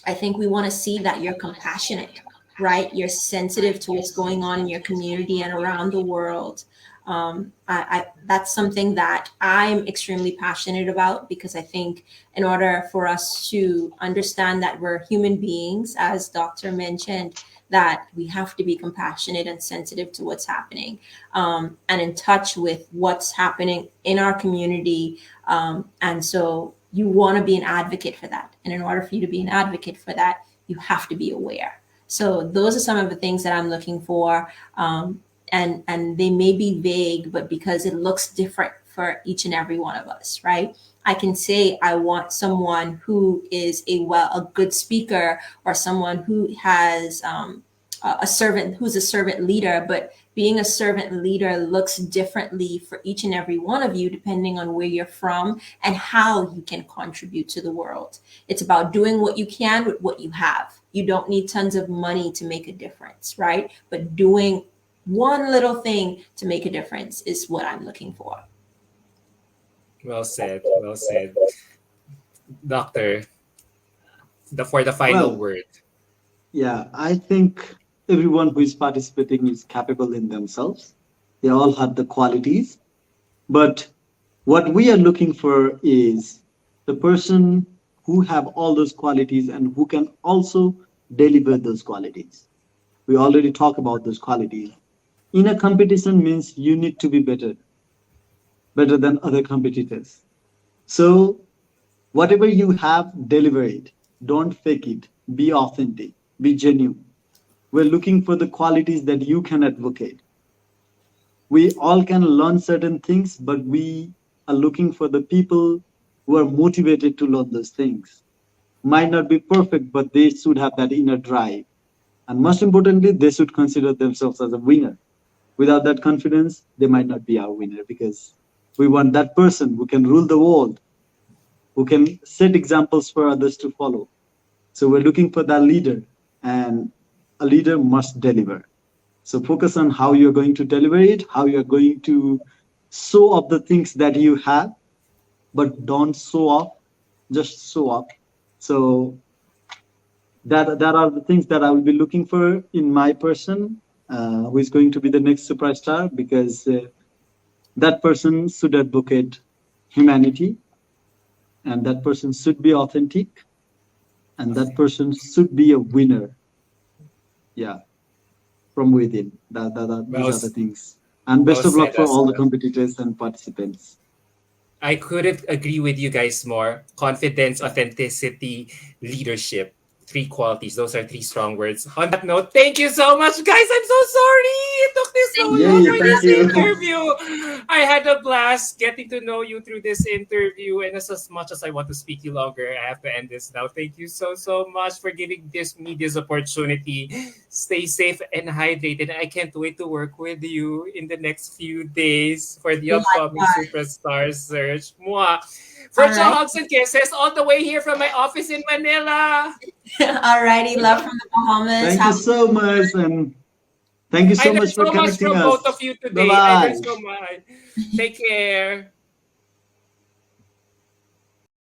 Speaker 3: I think we want to see that you're compassionate, right? You're sensitive to what's going on in your community and around the world. That's something that I'm extremely passionate about, because I think in order for us to understand that we're human beings, as Doctor mentioned, that we have to be compassionate and sensitive to what's happening, and in touch with what's happening in our community. And so you want to be an advocate for that. And in order for you to be an advocate for that, you have to be aware. So those are some of the things that I'm looking for. And they may be vague, but because it looks different for each and every one of us, right? I can say I want someone who is a good speaker, or someone who has who's a servant leader, but being a servant leader looks differently for each and every one of you, depending on where you're from and how you can contribute to the world. It's about doing what you can with what you have. You don't need tons of money to make a difference, right? But doing one little thing to make a difference is what I'm looking for.
Speaker 1: Well said. Well said, Doctor. For the final
Speaker 2: Well,
Speaker 1: word.
Speaker 2: yeah, I think everyone who is participating is capable in themselves. They all have the qualities, but what we are looking for is the person who have all those qualities and who can also deliver those qualities. We already talked about those qualities. In a competition means you need to be better than other competitors. So whatever you have, deliver it. Don't fake it. Be authentic. Be genuine. We're looking for the qualities that you can advocate. We all can learn certain things, but we are looking for the people who are motivated to learn those things. Might not be perfect, but they should have that inner drive. And most importantly, they should consider themselves as a winner. Without that confidence, they might not be our winner, because we want that person who can rule the world, who can set examples for others to follow. So we're looking for that leader, and a leader must deliver. So focus on how you're going to deliver it, how you're going to show off the things that you have, but don't show off, just show up. So that are the things that I will be looking for in my person, who is going to be the next superstar, because that person should advocate humanity, and that person should be authentic, and that person should be a winner. Yeah, from within. These
Speaker 1: Well,
Speaker 2: are the things. And
Speaker 1: well
Speaker 2: best of luck
Speaker 1: said
Speaker 2: for
Speaker 1: as
Speaker 2: all the
Speaker 1: well.
Speaker 2: competitors and participants.
Speaker 1: I couldn't agree with you guys more. Confidence, authenticity, leadership. Three qualities. Those are three strong words. On that note, thank you so much, guys. I'm so sorry. It took this so
Speaker 3: Thank
Speaker 2: Yeah,
Speaker 1: long
Speaker 3: you
Speaker 2: yeah,
Speaker 1: for
Speaker 3: for
Speaker 2: thank
Speaker 1: this
Speaker 3: having
Speaker 2: you.
Speaker 3: us.
Speaker 1: interview. I had a blast getting to know you through this interview. And as much as I want to speak you longer, I have to end this now. Thank you so much for giving me this opportunity. Stay safe and hydrated. I can't wait to work with you in the next few days for the upcoming
Speaker 3: Likewise.
Speaker 1: Superstar Search. Mwah.
Speaker 3: All
Speaker 1: Virtual
Speaker 3: right.
Speaker 1: hugs and kisses all the way here from my office in Manila.
Speaker 3: All righty. Love from the Bahamas.
Speaker 2: Thank you
Speaker 3: Have
Speaker 2: so much, and thank you
Speaker 1: I
Speaker 2: so
Speaker 1: learned
Speaker 2: much for
Speaker 1: so much
Speaker 2: connecting
Speaker 1: from both of
Speaker 2: us.
Speaker 1: you
Speaker 2: Bye
Speaker 1: today. I learned
Speaker 2: bye.
Speaker 1: so much. Take care.